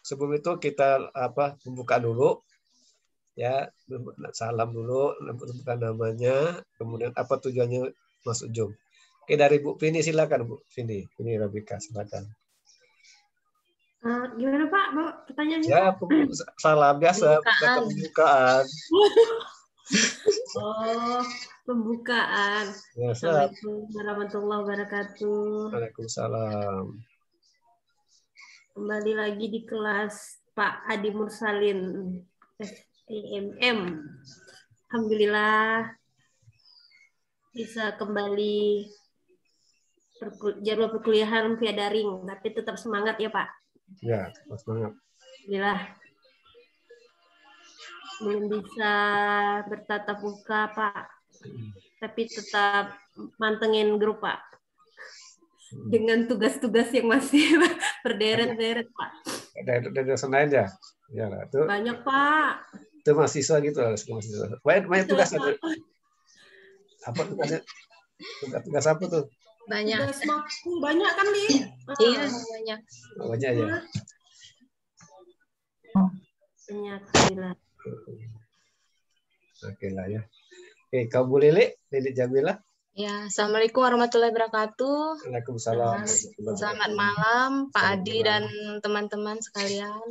sebelum itu kita membuka dulu ya, salam dulu, bukan namanya, kemudian apa tujuannya masuk Zoom. Oke, dari Bu Vini silakan Bu Vini. Ini Robika silakan. Gimana Pak? Pertanyaannya? Ya, salam biasa, kata pembukaan. Oh, pembukaan. Ya, Assalamualaikum warahmatullahi wabarakatuh. Waalaikumsalam. Kembali lagi di kelas Pak Adi Mursalin STMM. Alhamdulillah bisa kembali jadwal perkuliahan via daring, tapi tetap semangat ya Pak. Ya, semangat. Alhamdulillah belum bisa bertatap muka Pak, tapi tetap mantengin grup Pak. Dengan tugas-tugas yang masih berderet-deret Pak. Dari Senayan ya? Ya, itu. Banyak Pak. Itu mahasiswa gitu, mahasiswa. Banyak tugas ada. Apa tugasnya? Tugas apa tuh? Banyak. Tugas maku banyak kan nih? Iya, banyak. Banyak ya. Banyak alhamdulillah. Oke lah ya. Oke, kau Bu Lili Jamila. Ya, Assalamualaikum warahmatullahi wabarakatuh. Waalaikumsalam. Selamat malam Pak Adi dan teman-teman sekalian.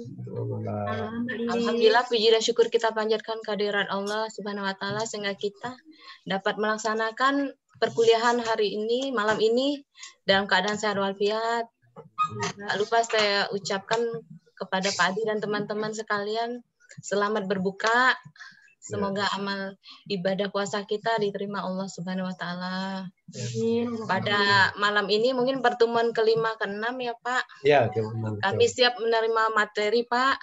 Alhamdulillah puji dan syukur kita panjatkan kehadirat Allah Subhanahu wa taala sehingga kita dapat melaksanakan perkuliahan hari ini, malam ini dalam keadaan sehat walafiat. Tak lupa saya ucapkan kepada Pak Adi dan teman-teman sekalian selamat berbuka. Semoga amal ibadah puasa kita diterima Allah Subhanahu wa taala. Pada malam ini mungkin pertemuan kelima ke-6 ya Pak. Ya, kami siap menerima materi Pak.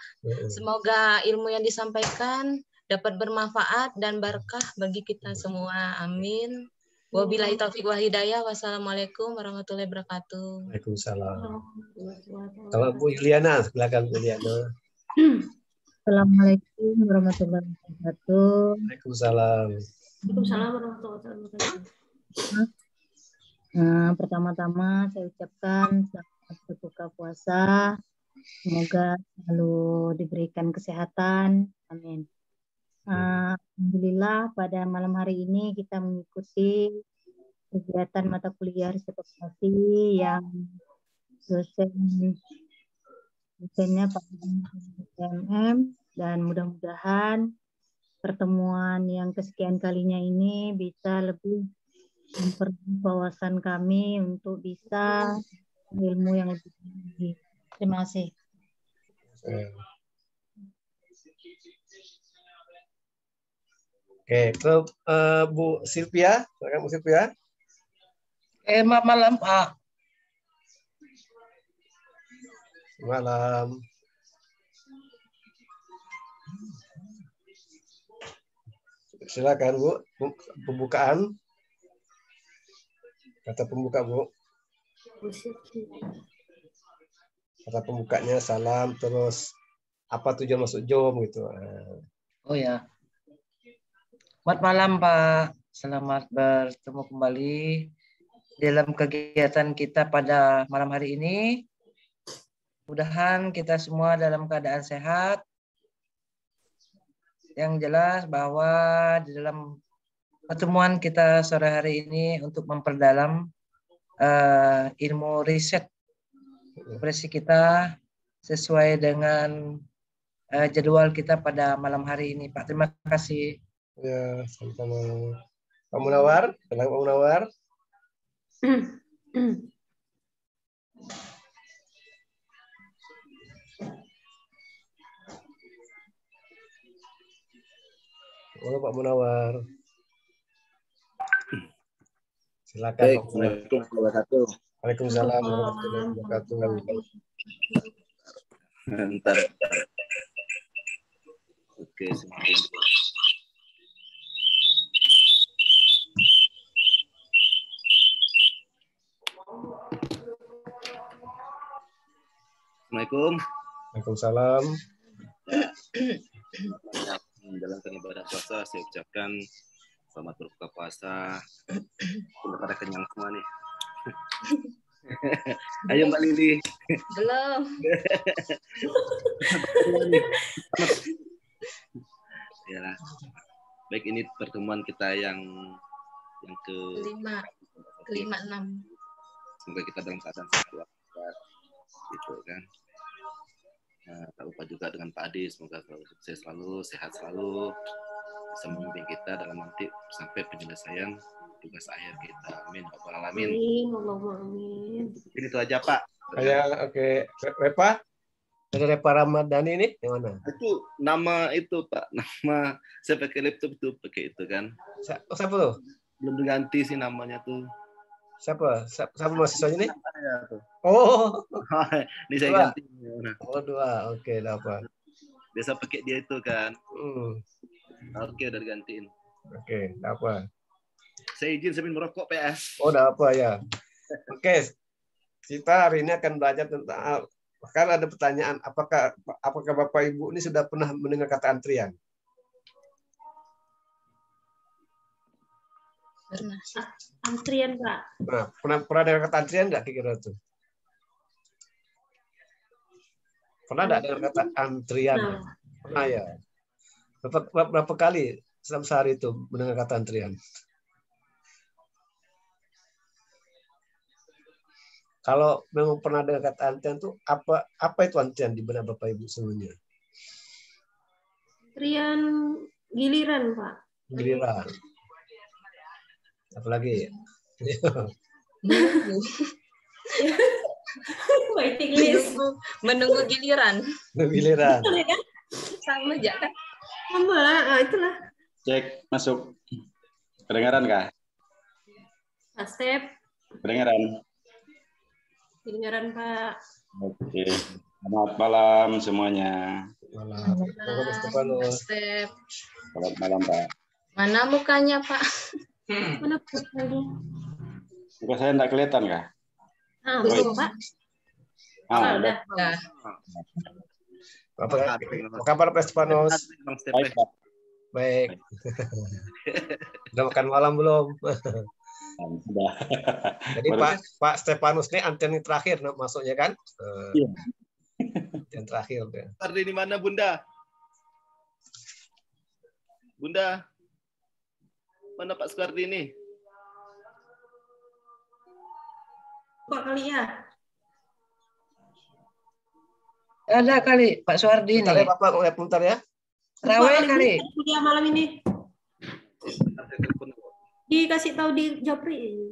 Semoga ilmu yang disampaikan dapat bermanfaat dan berkah bagi kita semua. Amin. Wabillahi taufiq wa hidayah. Wassalamualaikum warahmatullahi wabarakatuh. Waalaikumsalam. Kalau Bu Yuliana, silakan Bu Yuliana. Assalamualaikum warahmatullahi wabarakatuh. Waalaikumsalam. Waalaikumsalam warahmatullahi wabarakatuh. Pertama-tama saya ucapkan selamat berbuka puasa. Semoga selalu diberikan kesehatan. Amin. Alhamdulillah pada malam hari ini kita mengikuti kegiatan mata kuliah riset operasi yang dosennya Pak STMM, dan mudah-mudahan pertemuan yang kesekian kalinya ini bisa lebih memperluas wawasan kami untuk bisa ilmu yang lebih tinggi. Terima kasih. Oke, ke Bu Silvia, silakan Bu Silvia. Malam Pak. Malam. Silakan Bu, pembukaan. Kata pembuka Bu. Kata pembukanya salam, terus apa tujuan masuk Zoom gitu. Oh ya. Selamat malam Pak. Selamat bertemu kembali dalam kegiatan kita pada malam hari ini. Mudah-mudahan kita semua dalam keadaan sehat. Yang jelas bahwa di dalam pertemuan kita sore hari ini untuk memperdalam ilmu riset operasi kita sesuai dengan jadwal kita pada malam hari ini, Pak. Terima kasih. Ya, sama-sama. Pak Munawar, Pak Munawar. Halo Pak Munawar. Silakan. Baik, Assalamualaikum warahmatullahi wabarakatuh. Waalaikumsalam warahmatullahi wabarakatuh. Bentar. Oke, Assalamualaikum. Waalaikumsalam. Menjalankan ibadah puasa, saya ucapkan selamat berbuka puasa. Udah pada kenyang semua nih. Ayo Mbak Lili. Belum. Yalah. Baik, ini pertemuan kita yang ke kelima 6. Semoga kita dalam keadaan sehat walafiat, gitu kan. Nah, tak lupa juga dengan Pak Adi, semoga selalu sukses selalu, sehat selalu, bisa memimpin kita dalam nanti sampai penyelesaian tugas akhir kita. Amin. Alamin. Amin. Allahumma amin. Ini itu aja Pak. Oke. Repa? Ada Repa Ramadhani ini yang mana? Itu nama itu Pak, nama saya pakai laptop itu pakai itu kan. Siapa tuh? Belum diganti sih namanya tuh. Siapa mahasiswanya nih? Tuh. Oh. Ini saya ganti. Oh, 2. Oke, dapat. Biasa pakai dia itu kan. Oke, udah digantiin. Oke, dapat. Saya izin sambil merokok PS. Oh, dapat ya. Oke. Kita hari ini akan belajar tentang, kan ada pertanyaan, apakah Bapak Ibu ini sudah pernah mendengar kata antrian? Pernah. Antrian, Pak. Nah, pernah dengar kata antrian nggak kira-kira tuh? Pernah nggak dengar kata antrian? Pernah ya. Berapa kali dalam sehari itu mendengar kata antrian? Kalau memang pernah dengar kata antrian itu apa itu antrian di benak Bapak Ibu semuanya? Antrian giliran, Pak. Giliran. Apalagi? Waiting list. Menunggu giliran. Giliran. Sama aja kan? Sama, itulah. Cek, masuk. Kedengaran kah? Pak Step. Kedengaran. Kedengaran, Pak. Oke. Selamat malam semuanya. Malam. Step. Selamat malam, Pak. Mana mukanya, Pak? Mana Pak? Muka saya enggak kelihatan kah? Belum, Pak. Udah. Apa kabar Pak Stefanus? Baik, Pak. Baik. Udah makan malam belum? Sudah. Jadi Pak Stefanus ini antrian terakhir masuknya kan? Iya. Yang terakhir. Ardi di mana, Bunda? Bunda. Mana Pak Sukardi ini? Pak kali ya? Ada kali Pak Suardi Bentar ini. ya Bapak, ngeliat bentar ya. Rawai kali. Kuliah malam ini. Dikasih tahu di Japri.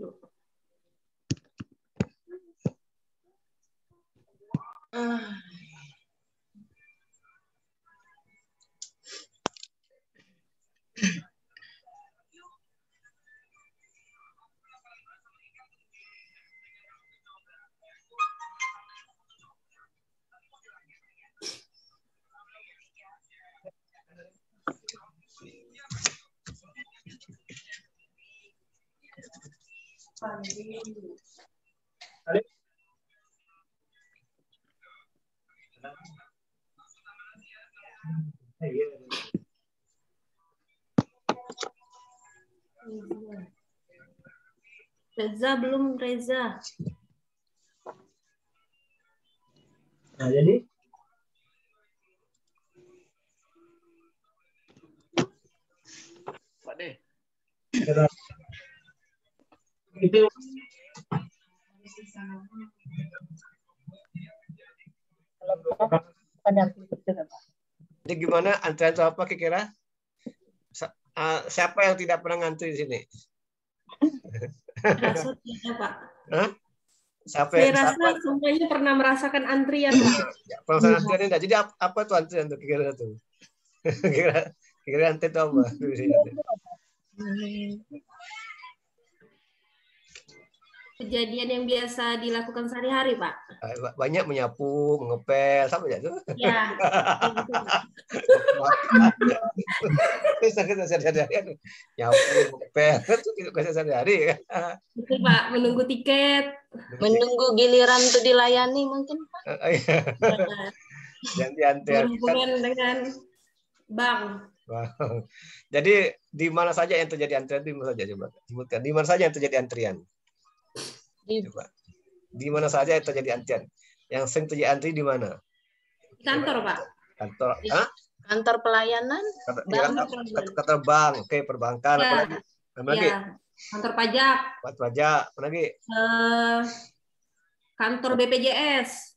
Reza belum, Reza. Nah, jadi Pak De. itu jadi gimana antrian itu apa kira-kira? Siapa yang tidak pernah ngantri di sini? Rasa tidak, Pak. Hah? Saya rasa semuanya pernah merasakan antrian, Pak. Perasaan antrian enggak. Jadi apa tuh antrian tuh kira-kira tuh? Kira-kira antrian itu apa? Kejadian yang biasa dilakukan sehari-hari, Pak. Banyak menyapu, mengepel, sama aja tuh. Ya. Kita sehari-hari nyapu, mengepel, itu sehari-hari. Itu Pak, menunggu tiket. Menunggu giliran itu dilayani mungkin, Pak. Yang diantrian. Berhubungan dengan bank. Wow. Jadi di mana saja yang terjadi antrian? Di mana saja coba sebutkan. Di mana saja yang terjadi antrian? Coba. Di mana saja yang terjadi antrian? Yang sering terjadi antri di mana? Kantor, Pak. Kantor, ah? Kantor pelayanan, Kantor bank, oke, perbankan, Ya. apa lagi? Apa lagi? Ya. Kantor pajak. Pajak, apa lagi? Kantor BPJS.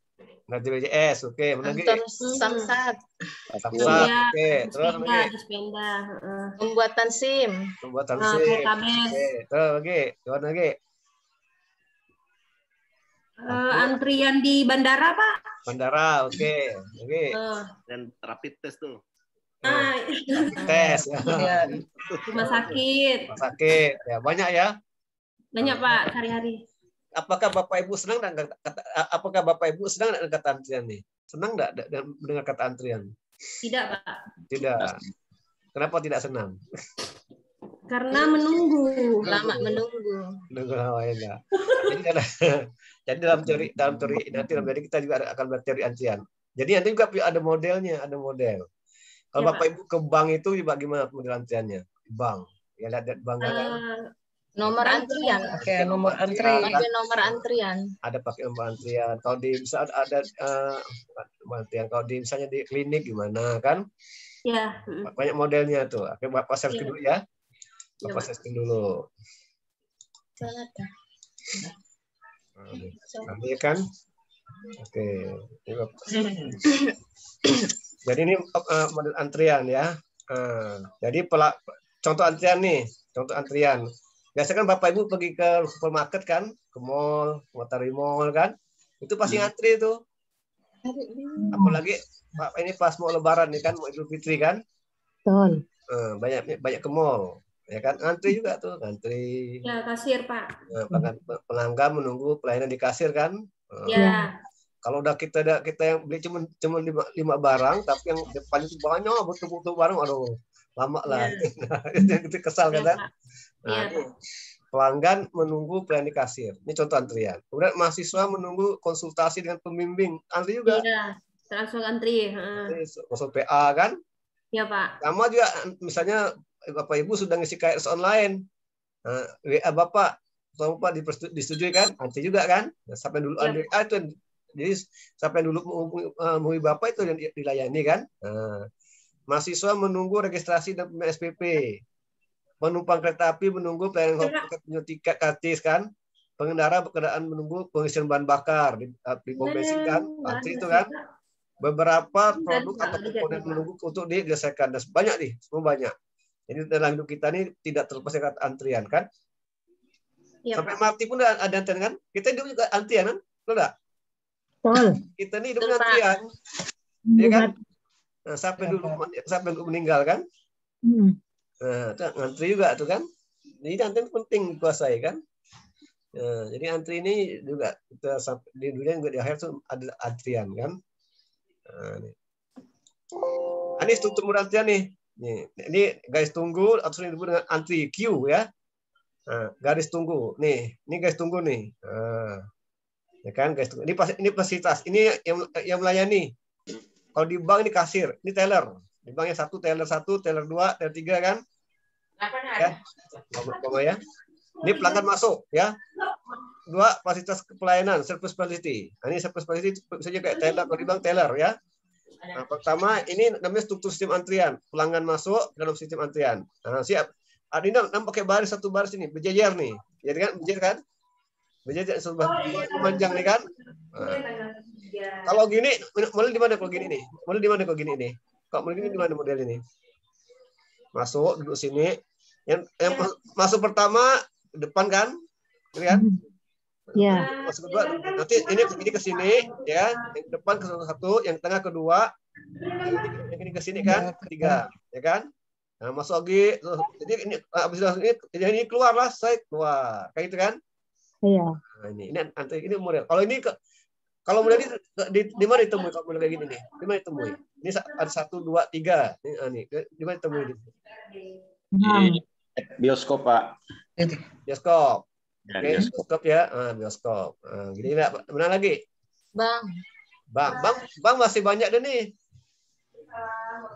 Nanti BPJS, oke, apa lagi? kantor samsat, Samsat, Iya. oke, terus apa lagi? Dispenda. pembuatan SIM, Pembuatan Nah, SIM, Poltabes. oke, terus lagi, apa lagi? Antrian di bandara, Pak. Bandara, oke, oke. Dan rapid test tuh. Nah, Tes, ya. Ya, rumah sakit. Rumah sakit, ya banyak ya. Banyak, Pak, sehari-hari. Apakah Bapak Ibu senang apakah Bapak Ibu senang dengan kata antrian nih? Senang enggak dengan kata antrian? Tidak, Pak. Tidak. Kenapa tidak senang? Karena menunggu. lama menunggu. Menunggu lama ya enggak. Jadi dalam teori nanti dalam teori kita juga akan berteori antrian. Jadi nanti juga ada modelnya, ada model. Kalau Ya, Bapak Ibu ke bank itu juga gimana model antriannya? Bank. Ya lihat bank kan. Nomor antrian, pakai nomor antri. pakai nomor antrian. Ada pakai nomor antrian. Kalau di bisa ada antrian. Kalau di misalnya di klinik gimana kan? Ya. Banyak modelnya tuh. Oke, Bapak searching dulu ya. Bapak searching dulu. Nanti kan. Oke. Jadi ini model antrian ya. Jadi contoh antrian nih, contoh antrian. Biasanya kan Bapak Ibu pergi ke supermarket kan, ke mall, Matahari Mall kan, itu pasti antri tuh. Apalagi Pak ini pas mau Lebaran nih kan, mau Idul Fitri kan, Betul. banyak ke mall, ya kan, antri juga tuh, antri. Ya, kasir, Pak. Pelanggan menunggu pelayanan di kasir kan. Ya. Kalau udah kita yang beli cuma 5 barang, tapi yang depan itu banyak betul-betul barang, aduh lama lah. Itu kesal kan? Nah, ini pelanggan menunggu pelayanan di kasir. Ini contoh antrian. Kemudian mahasiswa menunggu konsultasi dengan pembimbing, antri juga. Iya, langsung antri. Konsul PA kan? Ya, Pak. Sama juga misalnya Bapak Ibu sudah ngisi KRS online. WA Bapak, sama Pak disetujui kan? Antri juga kan? Nah, sampai dulu itu. Jadi sampai dulu menghubungi Bapak itu yang dilayani kan? Mahasiswa menunggu registrasi dan SPP. Penumpang kereta api menunggu pelayanan tiket kartis kan? Pengendara berkendaraan menunggu pengisian bahan bakar di pom bensin kan? Antri itu kan? Beberapa produk atau komponen menunggu untuk diselesaikan. Dan banyak nih, semua banyak. Jadi dalam hidup kita ini tidak terlepas dari kata antrian kan? Ya, sampai mati pun ada antrian kan? Kita hidup juga antrian kan? Betul enggak? Betul. Kita ini hidup antrian. Ya kan? Nah, sampai dulu meninggal kan? Nah, antri juga tuh kan. Jadi antrian penting dikuasai kan. Nah, jadi antri ini juga kita sampai di dunia juga di akhir tuh ada antrian kan. Nah, ini struktur antrian nih. Ini garis tunggu atau sering disebut dengan antri queue ya. Nah, garis tunggu. Nih, ini garis tunggu nih. Nah, ya kan garis tunggu. Ini fasilitas. Ini yang melayani. Kalau di bank ini kasir, ini teller. Di banknya teller 1, teller 2, teller 3 kan? Ya. Ya. Ini pelanggan masuk ya. 2 fasilitas pelayanan, service facility. Nah, ini service facility saja kayak teller, kalau di bank teller ya. Nah, pertama ini namanya struktur sistem antrian. Pelanggan masuk dalam sistem antrian. Nah, siap. Ini pakai baris satu baris ini, berjejer nih. Jadi kan berjejer kan? Berjejer panjang nih kan? Nah. Kalau gini, model di mana kalau gini nih? Model di mana kalau gini nih? Kalau model gini di mana model ini? Masuk duduk sini. Yang masuk pertama depan kan? Lihat? Ya. Masuk kedua. Nanti ini ke sini ya. Yang depan ke satu, yang tengah kedua, yang ini ke sini kan? Ketiga, ya kan? Nah, masuk lagi. Jadi ini habis ini keluarlah, saya keluar. Kayak gitu kan? Iya. Nah, ini model. Kalau model di mana ditemui kalau model kayak gini nih? Di mana ditemui? Ini ada 1, 2, 3. Ini di mana ditemui? Bioskop, Pak. Bioskop. Ya, Oke, bioskop ya. Bioskop. Gini enggak? Mana lagi? Bang masih banyak deh nih.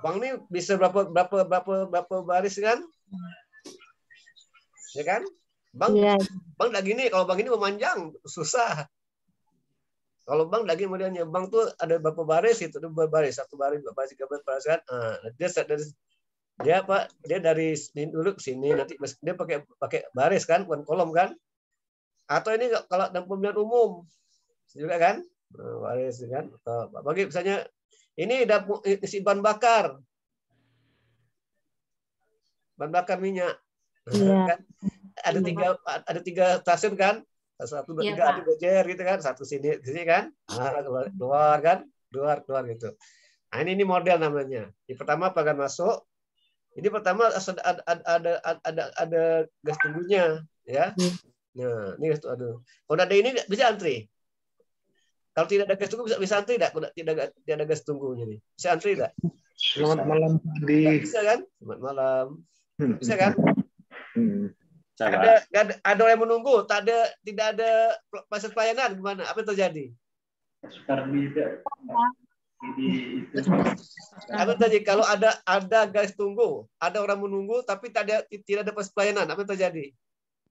Bang ini bisa berapa baris kan? Ya kan? Bang, Iya. Bang enggak gini. Kalau bang ini memanjang susah. Kalau bank lagi modelnya, bank tuh ada berapa baris itu, ada baris, 1 baris, 2 baris, 3 baris kan. Dia dari sini dulu ke sini, nanti dia pakai baris kan, bukan kolom kan. Atau ini kalau dalam pemilihan umum juga kan, baris kan. Bagi misalnya ini isi bahan bakar minyak, kan? Ada 3 stasiun kan, 1, 2, 3 ada gojer gitu kan, 1 sini kan, keluar kan, keluar gitu. Nah ini model namanya. Yang pertama pagar masuk. Ini pertama ada gas tunggunya, ya. Nah, ini gas tunggu. Kalau ada ini bisa antri. Kalau tidak ada gas tunggu bisa antri tidak? Kalau tidak ada gas tunggunya nih, bisa antri tidak? Selamat malam Adi. Bisa kan? Selamat malam. Bisa kan? Coba. Ada orang yang menunggu, tidak ada proses pelayanan, gimana? Apa yang terjadi? Apa tadi kalau ada guys tunggu, ada orang menunggu tapi tidak ada proses pelayanan, apa yang terjadi?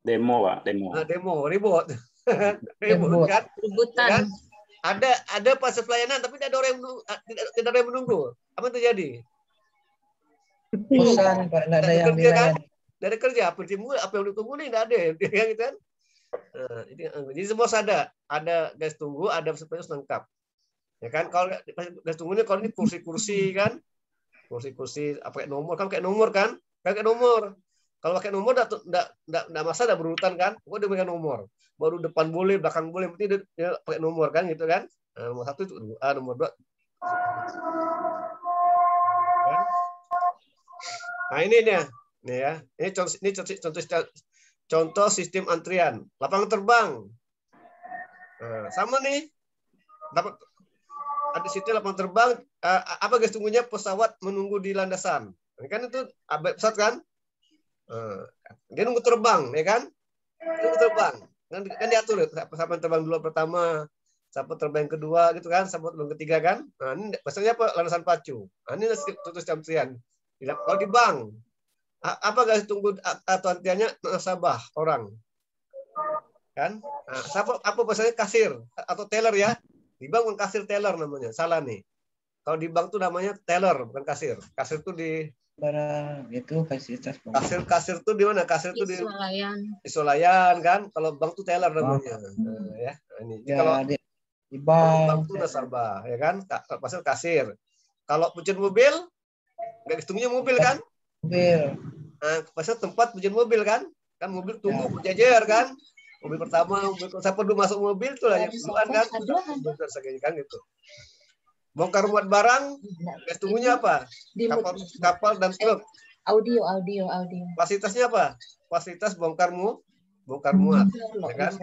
Demo, Pak, demo. Nah, demo, ribut. Ribut kan? Rebutan. Ada proses pelayanan tapi tidak ada orang yang menunggu. Apa yang terjadi? Bosan, Pak, enggak ada yang kerja kan? dilayani. Dari kerja, apa yang ditunggu nih enggak ada, ya gitu kan? Nah, jadi semua ada guys tunggu, ada proses lengkap. Ya kan, kalau gas tunggunya kalau ini kursi-kursi kan, kursi pakai nomor kan, pakai nomor. Kalau pakai nomor enggak masalah, berurutan kan, pokoknya dia pakai nomor. Baru depan boleh, belakang boleh, berarti dia pakai nomor kan, gitu kan. Nah, nomor 1 itu nomor 2. Nah ini dia, nih ya, ini contoh sistem antrian, lapangan terbang. Nah, sama nih, dapat ada situ lapangan terbang, apa guys tunggunya pesawat menunggu di landasan. Ini kan itu pesawat kan? Dia nunggu terbang, ya kan? Nunggu terbang. Kan diatur siapa terbang dulu pertama, siapa terbang kedua gitu kan, siapa terbang ketiga kan? Nah, ini maksudnya apa? Landasan pacu. Nah, ini tutus antrian. Kalau di bank, apa guys tunggu atau antriannya nasabah orang. Kan? Nah, apa bahasanya kasir atau teller ya? Di bank bukan kasir, teller namanya. Salah nih. Kalau di bank tuh namanya teller, bukan kasir. Kasir tuh di Barang itu fasilitas pembayaran. kasir tuh di mana? Kasir tuh di Isolayan kan. Kalau bank tuh teller namanya. Nah, ya. Ini. Ya, Kalau di bank tuh nasabah, ya kan? Pasal kasir. Kalau pencuci mobil, nggak tunggunya mobil kan? mobil. Nah, pasal tempat pencuci mobil kan? Kan mobil tunggu berjejer kan? Mobil pertama, siapa dulu masuk mobil tuh lah yang duluan kan? Kan gitu. Bongkar muat barang, gas tunggunya apa? Kapal dan truk. Audio. Fasilitasnya apa? Fasilitas bongkar muat, ya kan?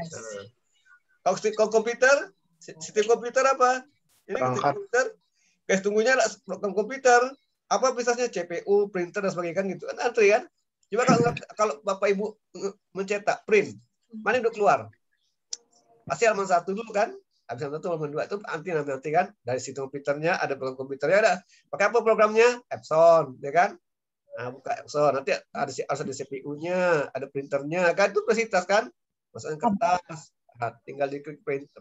Kalau komputer, sistem komputer apa? Ini komputer, gas tunggunya komputer. Apa fasilitasnya? CPU, printer dan sebagainya kan gitu. Kan antri kan? Coba kalau Bapak Ibu mencetak print, mana udah keluar? Pasti halaman 1 dulu kan? Habis halaman 1, halaman 2 itu nanti kan? Dari sistem komputernya, ada program komputernya, ada. Pakai apa programnya? Epson, ya kan? Nah, buka Epson. Nanti harus ada CPU-nya, ada printernya, kan? Itu fasilitas kan? Masukkan kertas, nah, tinggal di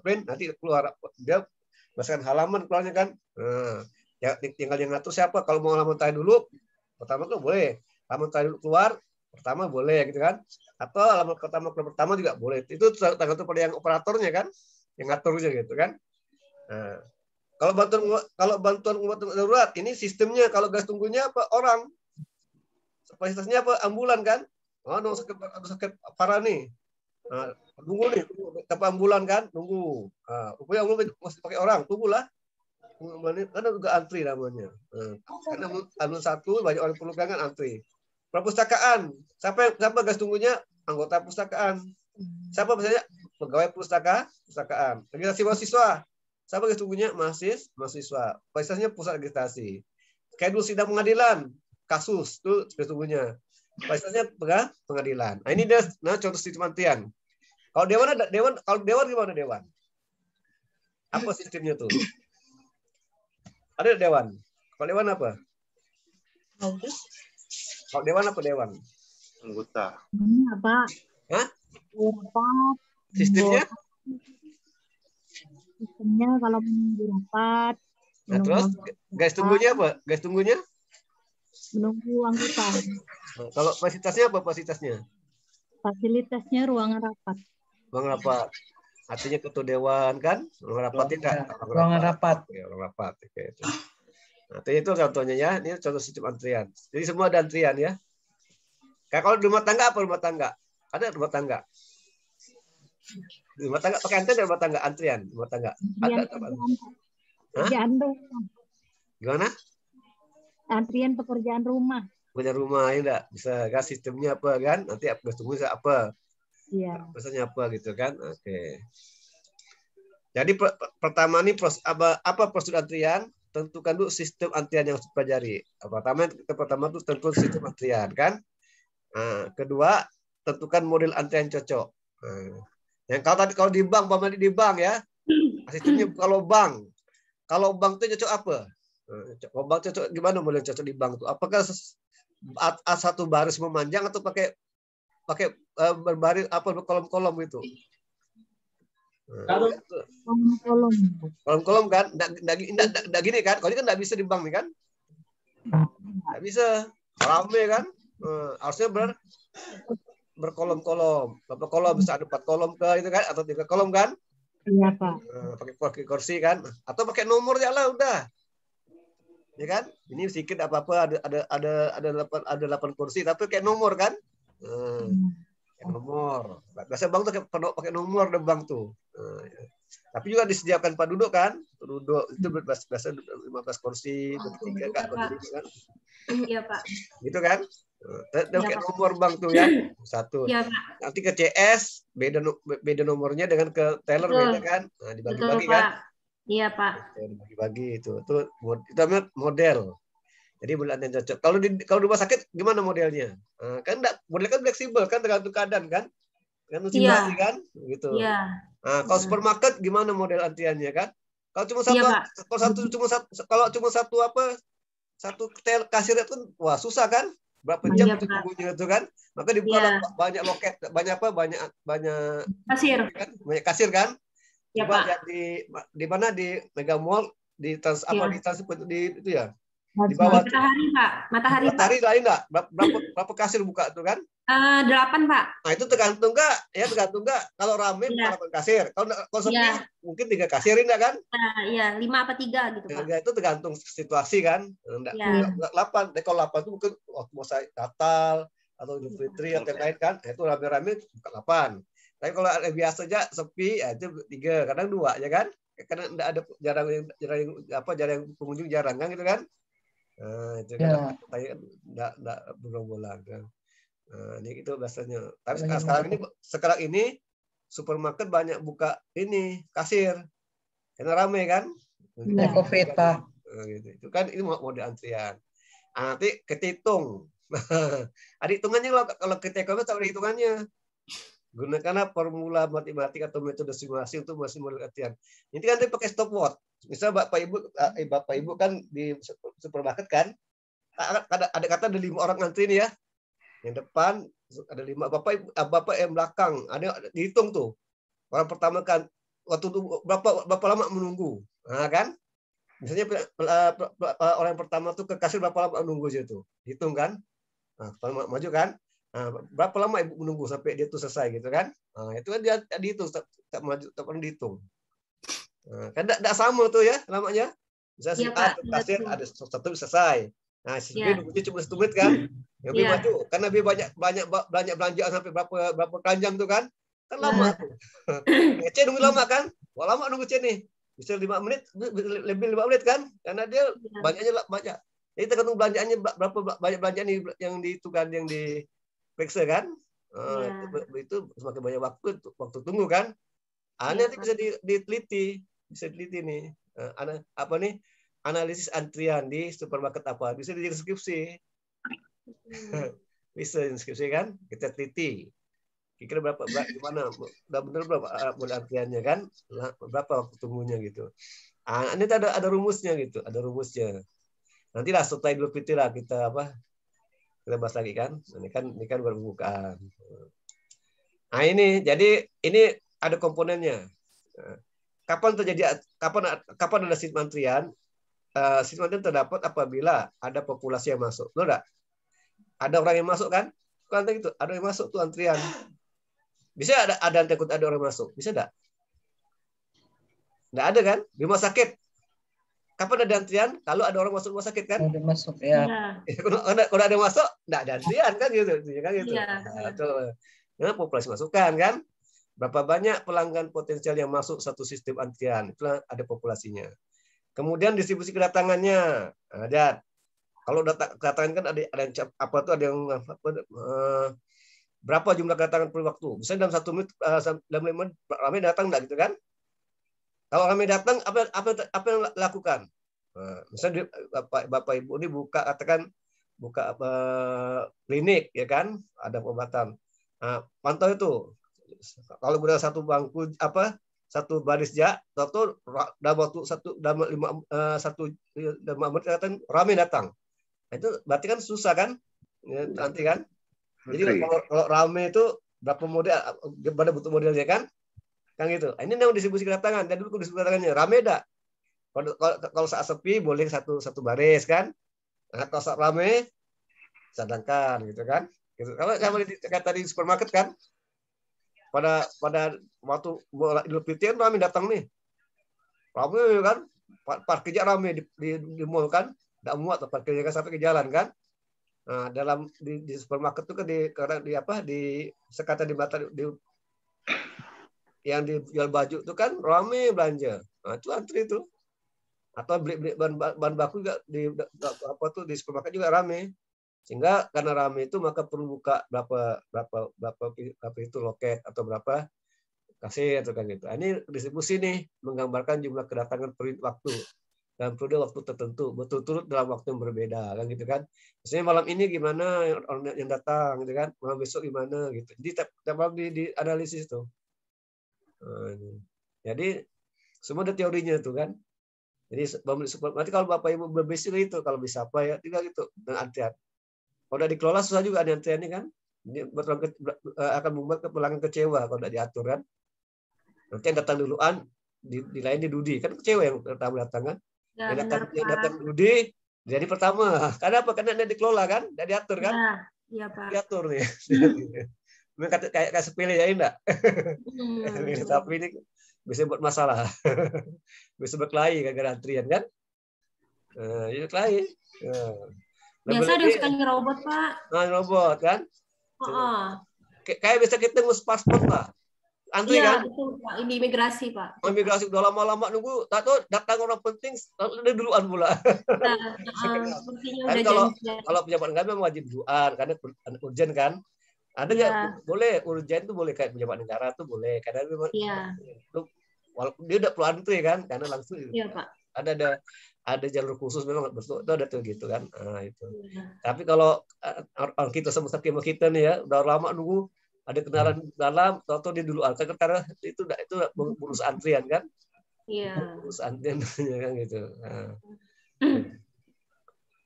print, nanti keluar. Dia masukkan halaman keluarnya kan? Nah, ya, tinggal yang ngatur siapa. Kalau mau halaman terakhir dulu, pertama tuh boleh. Halaman terakhir dulu keluar, pertama boleh gitu kan? Atau halaman pertama juga boleh. Itu tergantung pada yang operatornya kan, yang ngaturnya gitu kan. Nah, kalau bantuan darurat ini sistemnya, kalau gas tunggunya apa orang, fasilitasnya apa, ambulan kan? Oh, sakit parah nih. Nah, tunggu nih, apa ambulan kan? Tunggu. Upaya ambulan masih pakai orang, tunggulah. Karena juga antri namanya. Karena ambulan 1 banyak orang perlu kan antri. Perpustakaan, siapa gas tunggunya? Anggota perpustakaan. Siapa misalnya pegawai perpustakaan. Registrasi mahasiswa. Siapa gas tunggunya? Mahasiswa. Fasilitasnya pusat registrasi. Skedul sidang pengadilan, kasus itu gas tunggunya. Fasilitasnya pengadilan. Nah, ini dia contoh sistem antrian. Kalau dewan gimana dewan? Apa sistemnya tuh? Ada dewan. Kalau dewan apa? Kalau dewan apa dewan? Anggota. Apa? Hah? Apa? Sistemnya? sistemnya kalau menunggu rapat, Nah, menunggu terus guys tunggunya apa? Guys tunggunya? menunggu anggota. Nah, kalau fasilitasnya apa fasilitasnya? Fasilitasnya ruangan rapat. Ruang rapat. Artinya ketua dewan kan? Ruang rapat tidak? Ruangan rapat. Ya, ruang rapat. Oke, itu. Nah, itu contohnya ya. Ini contoh sistem antrian. Jadi semua ada antrian ya. Kayak kalau di rumah tangga apa rumah tangga? Ada rumah tangga. Di rumah tangga pakai antrian dan rumah tangga antrian rumah tangga. Ada apa? Pekerjaan rumah. Gimana? Antrian pekerjaan rumah. Punya rumah ya enggak? Bisa kan sistemnya apa kan? Nanti tunggu apa? Iya. Pesannya apa gitu kan? Oke. Jadi pertama nih apa prosedur antrian? Tentukan dulu sistem antrian yang harus dipelajari. Pertama itu tentu sistem antrian kan. Nah, kedua tentukan model antrian cocok. Nah, yang kalau di bank, di bank ya, sistemnya kalau bank itu cocok apa? Kalau bank cocok gimana model cocok di bank itu? Apakah satu baris memanjang atau pakai berbaris berkolom-kolom itu? Kolom-kolom kan, enggak gini kan? Kalau ini kan enggak bisa di bank nih kan? Enggak bisa, rame kan? Harusnya berkolom-kolom. Berapa kolom? Bisa ada 4 kolom itu kan? Atau 3 kolom kan? Iya Pak. Pakai kursi kan? Atau pakai nomor ya lah udah. Ya kan? Ini sedikit apa-apa ada 8 kursi tapi kayak nomor kan? Nomor. Biasa bank tuh pakai nomor di bank tuh. Tapi juga disediakan Pak duduk kan? Duduk itu biasa 15 kursi, bertiga kan? Iya Pak. Gitu kan? Udah pakai nomor bank tuh ya. Satu. Iya Pak. Nanti ke CS beda nomornya dengan ke teller beda kan? Nah, dibagi-bagi kan? Iya Pak. Dibagi itu namanya model. Jadi bulan yang cocok. Kalau di rumah sakit gimana modelnya? Kan model kan fleksibel kan tergantung keadaan kan? Kan situasi kan? Gitu. Iya. Nah, kalau supermarket gimana model antriannya kan? Kalau cuma satu kalau cuma satu kasir itu kan wah susah kan? Berapa jam tunggunya itu kan? Maka dibuka banyak loket, banyak kasir. Kan? Banyak kasir kan? Ya, Coba Pak. di mana di Mega Mall di itu ya? Di bawah Matahari, Pak. Matahari lain enggak? Berapa kasir buka tuh kan? 8 Pak. Nah, itu tergantung enggak kalau ramai buka 8 kasir. Kalau sepi mungkin 3 kasir enggak kan? Iya, 5 apa 3 gitu, Pak. Ya, itu tergantung situasi kan. Enggak 8. Kalau 8 itu mungkin waktu mau saya Natal atau Idul Fitri atau yang lain kan. Itu rame-rame buka 8. Tapi kalau biasa aja sepi itu 3, kadang 2 ya kan? Karena enggak ada jarang pengunjung jarang kan gitu kan? Nah, itu kan enggak berobolan kan. Nah, ini itu biasanya. Tapi sekarang ini supermarket banyak buka ini kasir. Karena ramai kan? Covid, Pak. Gitu. Itu kan ini mode antrian. Nanti ketitung. Ada hitungannya kalau ketika ada hitungannya. Gunakanlah formula matematik atau metode simulasi untuk masing model antrian. Ini kan pakai stopwatch. Misal Bapak Ibu kan di supermarket kan ada 5 orang antri nih ya. Yang depan ada 5, Bapak yang belakang ada dihitung tuh. Orang pertama kan waktu itu berapa lama menunggu. Nah, kan? Misalnya orang yang pertama tuh ke kasir berapa lama menunggu situ. Hitung kan? Nah, maju kan? Nah, berapa lama Ibu menunggu sampai dia tuh selesai gitu kan? Nah, itu kan dia dihitung tak maju tak pernah dihitung. Nah, kan enggak sama tuh ya lamanya. Misalnya si A ke kasir ada 1 selesai. Nah, si B nunggunya cuma 1 menit kan? Yang B maju karena B banyak belanja sampai berapa keranjang tuh kan? Kan lama tuh. C nunggu lama kan? Wah, lama nunggu C nih. Bisa 5 menit, lebih 5 menit kan? Karena dia banyaknya banyak. Jadi tergantung belanjaannya berapa banyak belanjaan yang dihitungan yang diperiksa kan? Itu semakin banyak waktu tunggu kan? Nanti bisa diteliti nih. Analisis antrian di supermarket apa? Bisa di deskripsi. Bisa deskripsi kan? Kita teliti. Kira gimana? Udah benar berapa antriannya kan? Berapa waktu tunggunya gitu. Ini ada rumusnya gitu, ada rumusnya. Nanti lah setelah Idul Fitri lah kita bahas lagi kan. Ini kan baru pembukaan. Nah, ini jadi ini ada komponennya. kapan ada sistem antrian? Sistem antrian terdapat apabila ada populasi yang masuk. Betul enggak? Ada orang yang masuk kan? Kan gitu, ada yang masuk tuh antrian. Bisa ada takut ada orang masuk? Bisa enggak? Enggak ada kan? Di rumah sakit. Kapan ada antrian? Kalau ada orang masuk rumah sakit kan? Ada masuk ya. Kalau ada yang masuk, enggak ada antrian kan gitu. Kan gitu. Iya. Nah, populasi masukan kan? Berapa banyak pelanggan potensial yang masuk satu sistem antrian? Itulah ada populasinya. Kemudian distribusi kedatangannya. Nah, lihat. Kalau kedatangan kan ada yang apa tuh, ada yang berapa jumlah kedatangan per waktu. Misalnya dalam 1 menit, dalam 5 menit ramai datang enggak gitu kan? Kalau ramai datang, apa yang lakukan? Nah, misalnya Bapak Ibu ini buka apa klinik ya kan, ada pengobatan. Nah, pantau itu. Kalau udah satu bangku satu baris atau dalam waktu 5 menit ramai datang. Nah, itu berarti kan susah kan? Ya, nanti kan. Jadi kalau ramai itu berapa model, pada butuh modelnya kan? Kan gitu. Ini namanya distribusi kedatangan. Dan dulu distribusi kedatangannya rame enggak? Kalau saat sepi boleh satu baris kan? Nah, kalau saat rame cadangkan gitu kan? Gitu. Kalau kata di supermarket kan, pada waktu Idul Fitri kan rame datang nih, rame kan? Parkirnya rame di mall kan? Enggak muat parkirnya kan sampai ke jalan kan? Nah, di supermarket itu kan di sekata di mata yang dijual baju itu kan rame belanja. Nah, itu antri itu. Atau beli bahan baku juga di supermarket juga rame. Sehingga karena rame itu maka perlu buka berapa itu loket atau berapa kasir atau kan gitu. Ini distribusi nih menggambarkan jumlah kedatangan per waktu dan periode waktu tertentu, berturut-turut dalam waktu yang berbeda kan gitu kan. Misalnya malam ini gimana orang yang datang gitu kan, malam besok gimana gitu. Jadi tiap malam di analisis tuh. Jadi semua ada teorinya tuh kan. Jadi berarti kalau Bapak Ibu berbisnis itu kalau bisa apa ya tinggal gitu dengan antrian. Kalau udah dikelola susah juga antrian ini kan. Ini akan membuat pelanggan kecewa kalau tidak diatur kan. Nanti yang datang duluan di lain didudi kan kecewa yang pertama datang kan. Ya, yang datang dudi jadi pertama. Karena apa? Karena tidak dikelola kan, tidak diatur kan. Iya Pak. Diatur nih. Kayak sepele ya enggak? Tapi ini bisa buat masalah. Bisa berkelahi gara-gara antrian kan? Ya berkelahi. Biasa ada suka robot, Pak. Nah, robot kan? Kayak bisa kita ngurus paspor lah. Antri kan? Iya, betul Pak. Ini imigrasi, Pak. Imigrasi udah lama-lama nunggu, tak tahu datang orang penting, udah duluan pula. Sepertinya kalau pejabat negara memang wajib duluan karena urgent kan. Ada nggak boleh urgent tuh boleh kayak pejabat negara tuh boleh karena memang walaupun dia udah perlu antri kan karena langsung Pak. ada jalur khusus memang betul itu ada tuh gitu kan. Nah, itu. Tapi kalau orang kita sama kita nih ya udah lama nunggu ada kenalan dalam atau dia dulu karena itu urus antrian kan. Iya. Urus antrian kan gitu. Nah.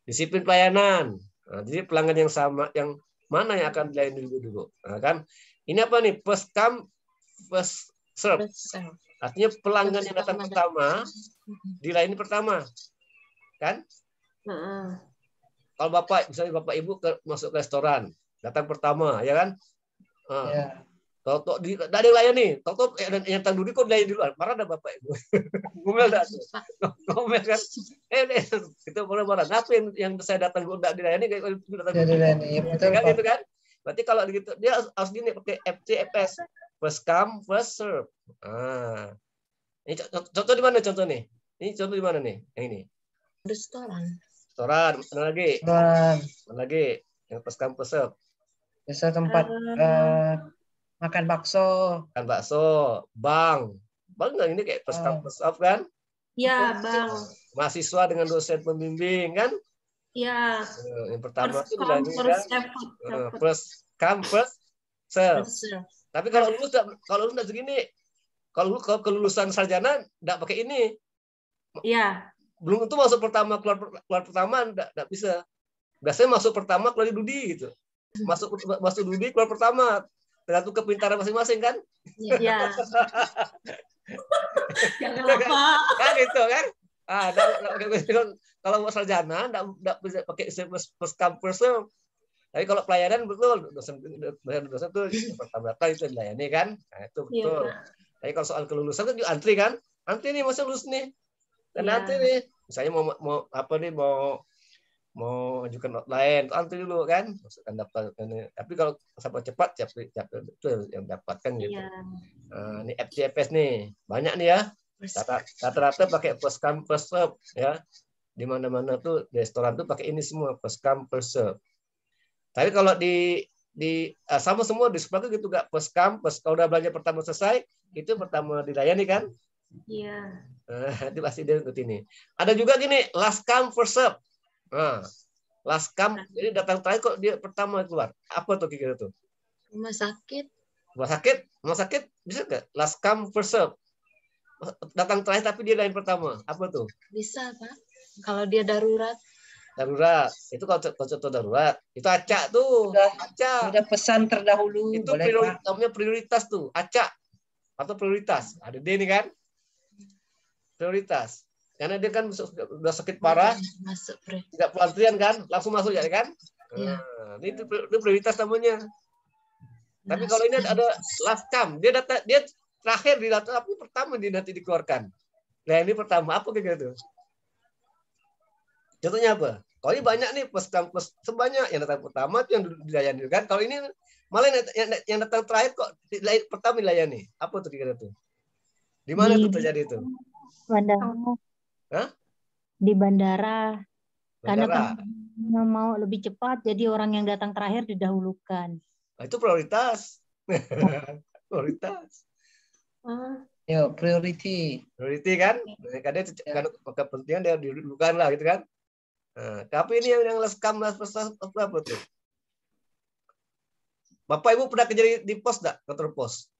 Disiplin pelayanan. Nah, jadi pelanggan yang sama yang mana yang akan dilayani dulu? Nah, kan ini apa nih? First come, first serve. Artinya pelanggan yang datang pertama dilayani pertama, kan? Kalau misalnya Bapak Ibu masuk ke restoran, datang pertama, ya kan? Toto tidak ada yang layani, Toto yang datang dulu kok dilayani duluan. Marah ada Bapak Ibu. Ngomel dah. Ngomel kan? Itu marah-marah. Kenapa yang saya datang kok tidak dilayani kayak datang gitu kan? Berarti kalau gitu dia harus gini pakai FCFS. First come, first serve. Ini contoh di mana contoh nih? Ini contoh di mana nih? Yang ini. Restoran. Mana lagi? Mana lagi? Yang first come, first serve. Bisa tempat makan bakso. Makan bakso, bang nggak ini kayak first come, first serve kan? Iya, bang. Mahasiswa dengan dosen pembimbing kan? Iya. Yang pertama itu first come, first serve. Tapi kalau lulus nggak segini. Kalau kelulusan sarjana nggak pakai ini. Iya. Belum itu masuk pertama keluar pertama nggak bisa. Biasanya masuk pertama keluar dudi gitu. Masuk dudi keluar pertama. tergantung kepintaran masing-masing kan. Ya. Jangan lupa. Kan itu kan. Kalau mau sarjana enggak bisa pakai first-come first-serve. Tapi kalau pelayanan betul dosen tuh pertama itu dilayani kan. Nah, itu betul. Ya. Tapi kalau soal kelulusan kan juga antri kan. Antri nih masih lulus nih. Dan antri nih. Misalnya mau apa nih mau ajukan lain, antri dulu kan, masukkan daftar. Tapi kalau sampai cepat, itu yang dapatkan gitu. Ya. Ini FCFS nih, banyak nih ya. Rata-rata pakai first come first serve ya. Di mana-mana tuh di restoran tuh pakai ini semua first come first serve. Tapi kalau di sama semua di sekolah tuh gitu gak first come first. Kalau udah belanja pertama selesai, itu pertama dilayani kan? Iya. Itu pasti dia ikut ini. Ada juga gini, last come first serve. Nah, last come, jadi datang terakhir kok dia pertama keluar. Apa tuh kira-kira tuh? Rumah sakit. Rumah sakit bisa nggak? Last come first serve. Datang terakhir tapi dia lain pertama. Apa tuh? Bisa, Pak. Kalau dia darurat. Darurat. Itu kalau contoh darurat. Itu acak tuh. Acak. Udah pesan terdahulu. Itu namanya prioritas tuh. Acak. Atau prioritas. Ada D ini kan? Prioritas. Karena dia kan udah sakit parah, tidak perlu antrian kan, langsung masuk ya kan? Ya. Nah, itu prioritas namanya. Tapi kalau ini ada last come, dia terakhir di data, tapi pertama dia nanti dikeluarkan. Nah ini pertama apa kayak gitu? Contohnya apa? Kalau ini banyak nih first come first sebanyak yang datang pertama itu yang dilayani kan. Kalau ini malah yang datang terakhir kok pertama dilayani. Apa tuh kira-kira tuh? Di mana tuh terjadi itu? Bandara. Hah? Di bandara. Karena Bandara. mau lebih cepat, jadi orang yang datang terakhir didahulukan. Nah, itu prioritas. Prioritas. Ya, priority. Priority kan? Karena kepentingan dia didulukan lah gitu kan. Nah, tapi ini yang last come last apa tuh? Bapak Ibu pernah kerja di pos enggak? Kantor pos?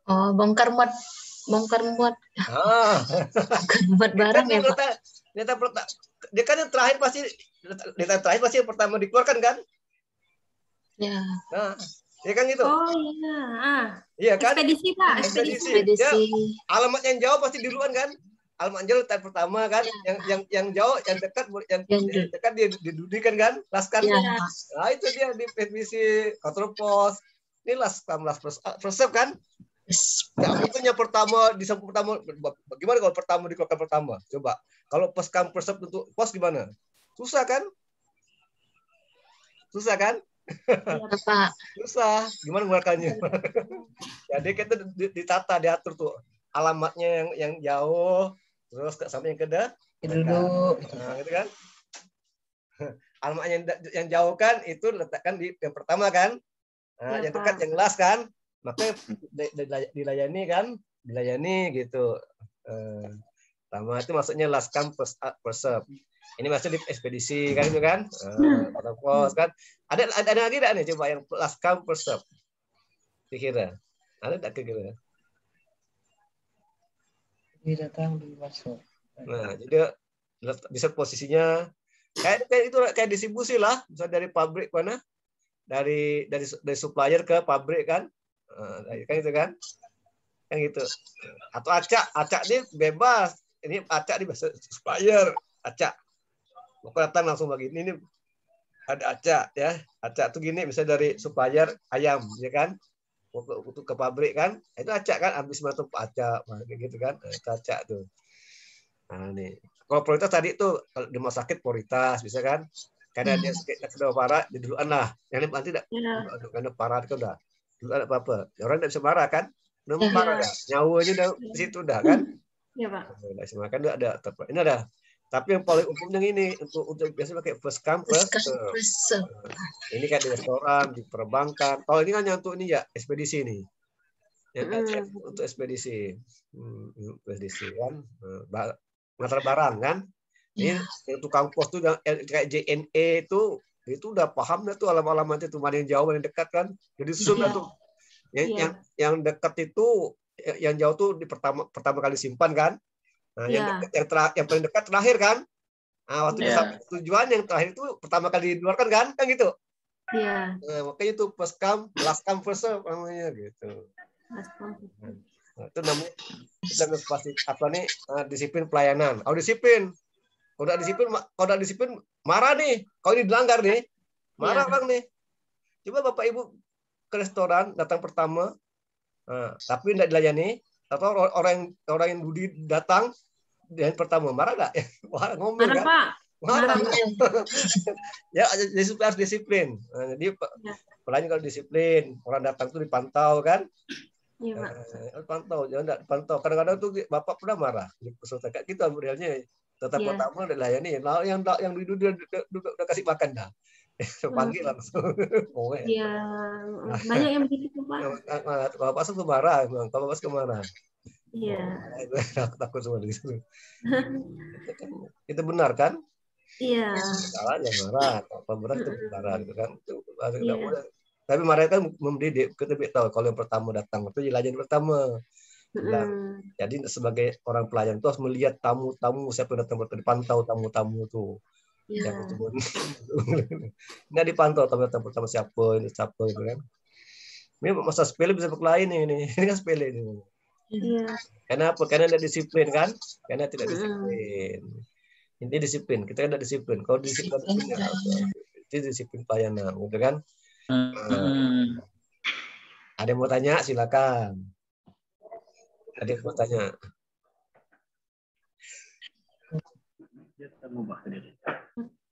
Oh, bongkar muat barang ya, Pak. Dia kan yang terakhir pasti yang pertama dikeluarkan kan? Ya. Nah, ya kan gitu. Oh iya. Iya kan? Ekspedisi, Pak. Ekspedisi. Ekspedisi. Ya, alamat yang jauh pasti duluan kan? Alamat jauh letak pertama kan? Yang jauh, yang dekat dia didudukan kan? Laskan. Ya. Nah, itu dia di ekspedisi kantor pos. Ini last serve kan? Yang itu yang pertama disambut pertama. Bagaimana kalau pertama dikeluarkan pertama? Coba. Kalau first come first serve untuk pos gimana? Susah kan? Susah kan? Pak. Susah. Gimana mengeluarkannya? Jadi kita ditata, diatur tuh alamatnya yang jauh, terus sampai yang kedua. Dulu. Nah, gitu kan? Alamatnya yang jauh kan itu letakkan di yang pertama kan? Nah, yang dekat yang last kan? Makanya dilayani gitu. Pertama itu maksudnya last come first serve. Ini maksudnya di ekspedisi kan itu kan, pos kan. Ada lagi enggak nih coba yang last come first serve? Kira-kira ada enggak kira-kira? Dia datang dulu masuk. Nah, jadi bisa posisinya kayak itu kayak distribusi lah, misalnya dari pabrik mana? Dari supplier ke pabrik kan? Kan itu kan? Yang gitu. Atau acak ini bebas. Ini acak di supplier, acak. Mau datang langsung begini, ini ada acak ya. Acak tuh gini misalnya dari supplier ayam ya kan? Untuk ke pabrik kan? Itu acak kan habis masuk acak kayak gitu kan. Itu acak tuh. Nah, nih. Kalau prioritas tadi tuh kalau di rumah sakit prioritas bisa kan? Karena dia sudah parah, dia duluan lah. Yang ini nanti karena parah itu udah. Dulu ada apa-apa. Orang tidak bisa marah kan? Udah marah ya. Nyawanya udah di situ udah kan? Iya, Pak. Nah, kan ada. Ini ada. Tapi yang paling umum yang ini untuk biasanya pakai first come first serve. Ini kayak di restoran, di perbankan. Kalau ini kan untuk ini ya ekspedisi ini. Untuk ekspedisi. Ekspedisi kan. Ngantar barang kan. Ini tukang pos tuh kayak JNE itu udah paham dah tuh alamat-alamat itu mana yang jauh mana yang dekat kan. Jadi susun tuh. Yang dekat itu yang jauh tuh di pertama kali simpan kan. Nah, yang paling dekat terakhir kan. Nah, waktu sampai tujuan yang terakhir itu pertama kali dikeluarkan kan gitu. Iya. Nah, makanya itu first come, last come, first serve namanya gitu. Nah, itu namanya kita pasti apa nih disiplin pelayanan. Disiplin. Kalau udah disiplin marah nih. Kalau ini dilanggar nih, marah orang nih. Coba Bapak Ibu ke restoran datang pertama, tapi tidak dilayani, atau orang yang Budi datang dan pertama marah nggak? Wah, ngomel Marah, kan? Pak. Marah. Ya, harus disiplin. Nah, jadi pelayan kalau disiplin, orang datang tuh dipantau kan? Iya, Pak. Pantau, jangan enggak dipantau. Kadang-kadang tuh Bapak pernah marah di peserta kayak kita modelnya. Tetap pertama udah layani. Nah, yang duduk udah kasih makan dah. Panggil langsung. Iya, banyak yang begitu, Pak. Kalau Pak tuh marah, kalau Pak marah. Iya. Takut semua di situ. Itu benar kan? Iya. Salah ya marah, apa benar itu marah gitu kan. Tapi marah kan mendidik, kita tahu kalau yang pertama datang itu dilayani pertama. Jadi sebagai orang pelayan itu harus melihat tamu-tamu siapa yang datang, dipantau tamu-tamu tuh. Yang tersebut. Nggak dipantau tamu datang pertama siapa gitu kan. Ini masa sepele bisa berkelain ini kan sepele ini. Iya. Kenapa? Karena tidak disiplin kan? Karena tidak disiplin. Ini disiplin. Kita kan tidak disiplin. Kalau disiplin itu disiplin pelayanan, gitu kan? Ada yang mau tanya? Silakan. Ada yang mau tanya?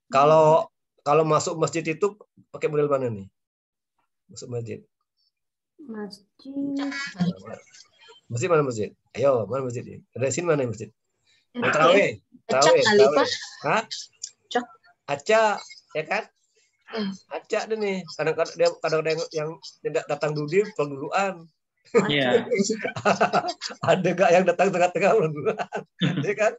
Kalau masuk masjid itu pakai model mana nih? Masuk masjid. Masjid mana masjid? Ayo, mana masjid nih? Dari sini mana masjid? Terawih. Hah? Acak, ya kan? Acak deh nih. Kadang-kadang yang tidak datang dulu penduluan. Iya. Ada gak yang datang tengah-tengah penduluan? Ya kan?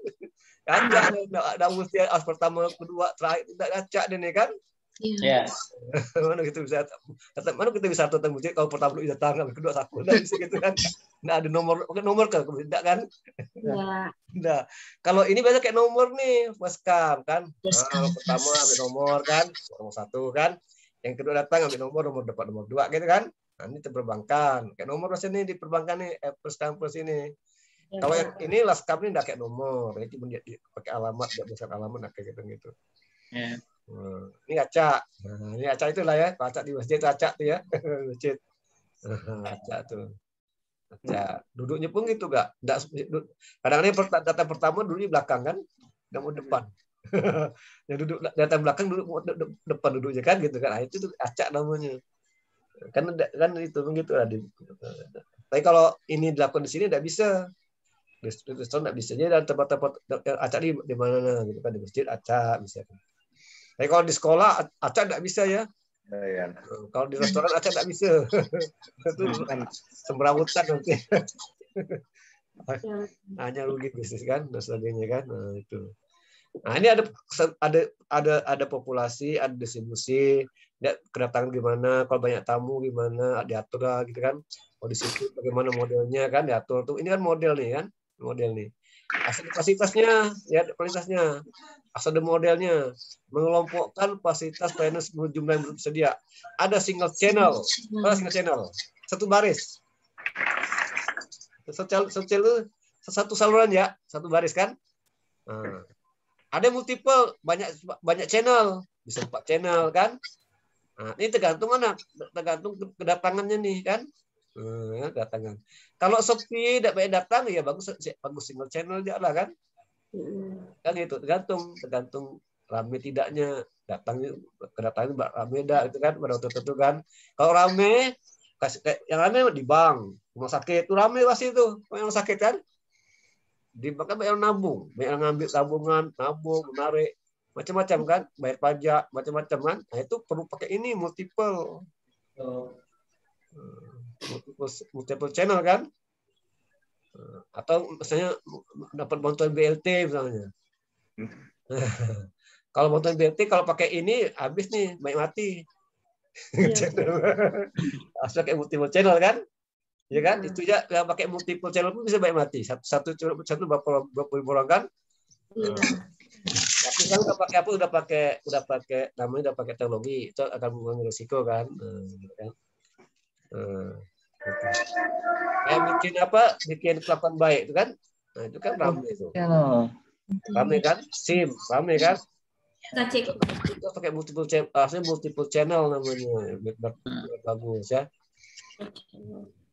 Acak nih, ada mesti as pertama, kedua, terakhir tidak acak deh nih kan? Iya. Mana kita bisa datang masjid kalau pertama dulu datang, kedua takut, gitu kan? Nah, ada nomor kan? Tidak kan? Iya. Nah, kalau ini biasa kayak nomor nih, Maskam kan? Nah, pertama ambil nomor kan, nomor 1 kan? Yang kedua datang ambil nomor dapat nomor 2 gitu kan? Nah, ini perbankan. Kayak nomor biasanya nih di perbankan nih, first campus ini. Ya, kalau yang ini Laskam ini enggak kayak nomor, ini cuma pakai alamat, berdasarkan alamat kayak gitu. Ya. Ini acak. Nah, ini acak itulah ya. Acak di masjid itu acak tuh ya. Masjid. Acak tuh. Acak. Duduknya pun gitu enggak. Kadang-kadang datang pertama dulu di belakang kan, enggak mau depan. Yang duduk datang belakang duduk depan duduknya kan gitu kan. Nah, itu tuh acak namanya. Kan itu begitu lah. Tapi kalau ini dilakukan di sini enggak bisa. Restoran enggak bisa. Jadi ada tempat-tempat acak di mana gitu kan, di masjid acak bisa. Tapi kalau di sekolah acak nggak bisa ya. Kalau di restoran acak nggak bisa. Itu semrawutan nanti. Hanya rugi bisnis kan dan sebagainya kan. Nah, itu. Nah, ini ada populasi, ada distribusi, kedatangan gimana, kalau banyak tamu gimana, diatur lah gitu kan. Kalau di situ bagaimana modelnya kan diatur tuh. Ini kan model nih kan, model nih. Asal fasilitasnya, ya fasilitasnya, asal ada modelnya, mengelompokkan fasilitas pelayanan seluruh jumlah yang bersedia. Ada single channel, satu baris, satu saluran ya, satu baris kan. Nah, ada multiple, banyak channel, bisa 4 channel kan. Nah, ini tergantung kedatangannya nih kan. Datangan. Kalau sepi tidak banyak datang ya bagus single channel aja lah kan. Kan itu tergantung ramai tidaknya, kedatangan ramai dah itu kan pada waktu tertentu kan. Kalau ramai yang ramai di bank, rumah sakit itu ramai pasti itu yang sakit kan. Di bank kan banyak nabung, banyak ngambil tabungan, nabung, menarik macam-macam kan, bayar pajak macam-macam kan. Nah itu perlu pakai ini multiple channel kan, atau misalnya dapat bantuan BLT misalnya. Kalau bantuan BLT kalau pakai ini habis nih, baik mati. Harus pakai multiple channel kan, ya kan? Itu ya pakai multiple channel pun bisa baik mati. Satu berapa ribu orang kan? Tapi kalau udah pakai apa? Udah pakai namanya udah pakai teknologi itu akan mengurangi risiko kan. Gitu kan. Gitu. Kayak bikin apa? Bikin kelakuan baik itu kan. Nah itu kan rame itu. Rame kan? SIM rame kan? Cek. Itu pakai multiple channel namanya, biar bagus ya.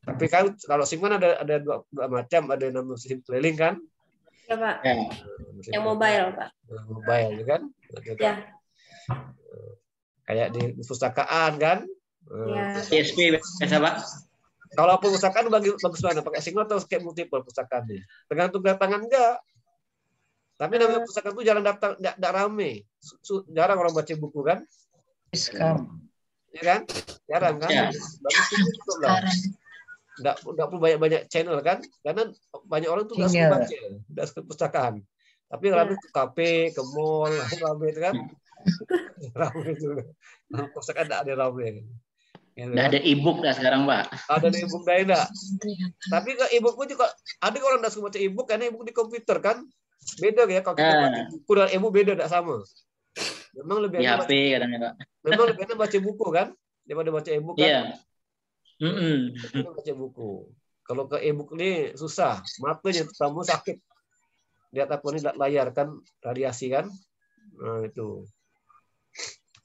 Tapi kan kalau SIM kan ada dua macam, ada yang namanya SIM keliling kan? Ya Pak. Ya. Yang mobile Pak. Mobile kan? Ya. Kayak di perpustakaan kan? Ya. PSP biasa Pak. Kalau perpustakaan bagus mana? Pakai SIM atau kayak multiple perpustakaan nih? Tergantung datangan enggak. Tapi namanya perpustakaan itu jarang datang, enggak rame. Jarang orang baca buku kan? Ya kan? Jarang kan? Ya. Bagus itu lah. Enggak perlu banyak channel kan? Karena banyak orang tuh enggak suka baca, enggak suka perpustakaan. Tapi rame ke kafe, ke mall, rame itu kan? Rame itu. Perpustakaan enggak ada rame. Udah ada e-book dah sekarang Pak. Ada e-book dah enggak? Tapi ke e-book pun juga ada orang enggak suka baca e-book karena e-book di komputer kan? Beda ya kalau kita baca buku dan e-book beda enggak sama. Memang lebih Di enak HP katanya Pak. memang lebih enak baca buku kan daripada baca e-book kan? Iya. Baca buku. Kalau ke e-book ini susah, matanya terutama sakit. Lihat apa ini layar kan, radiasi kan? Nah itu.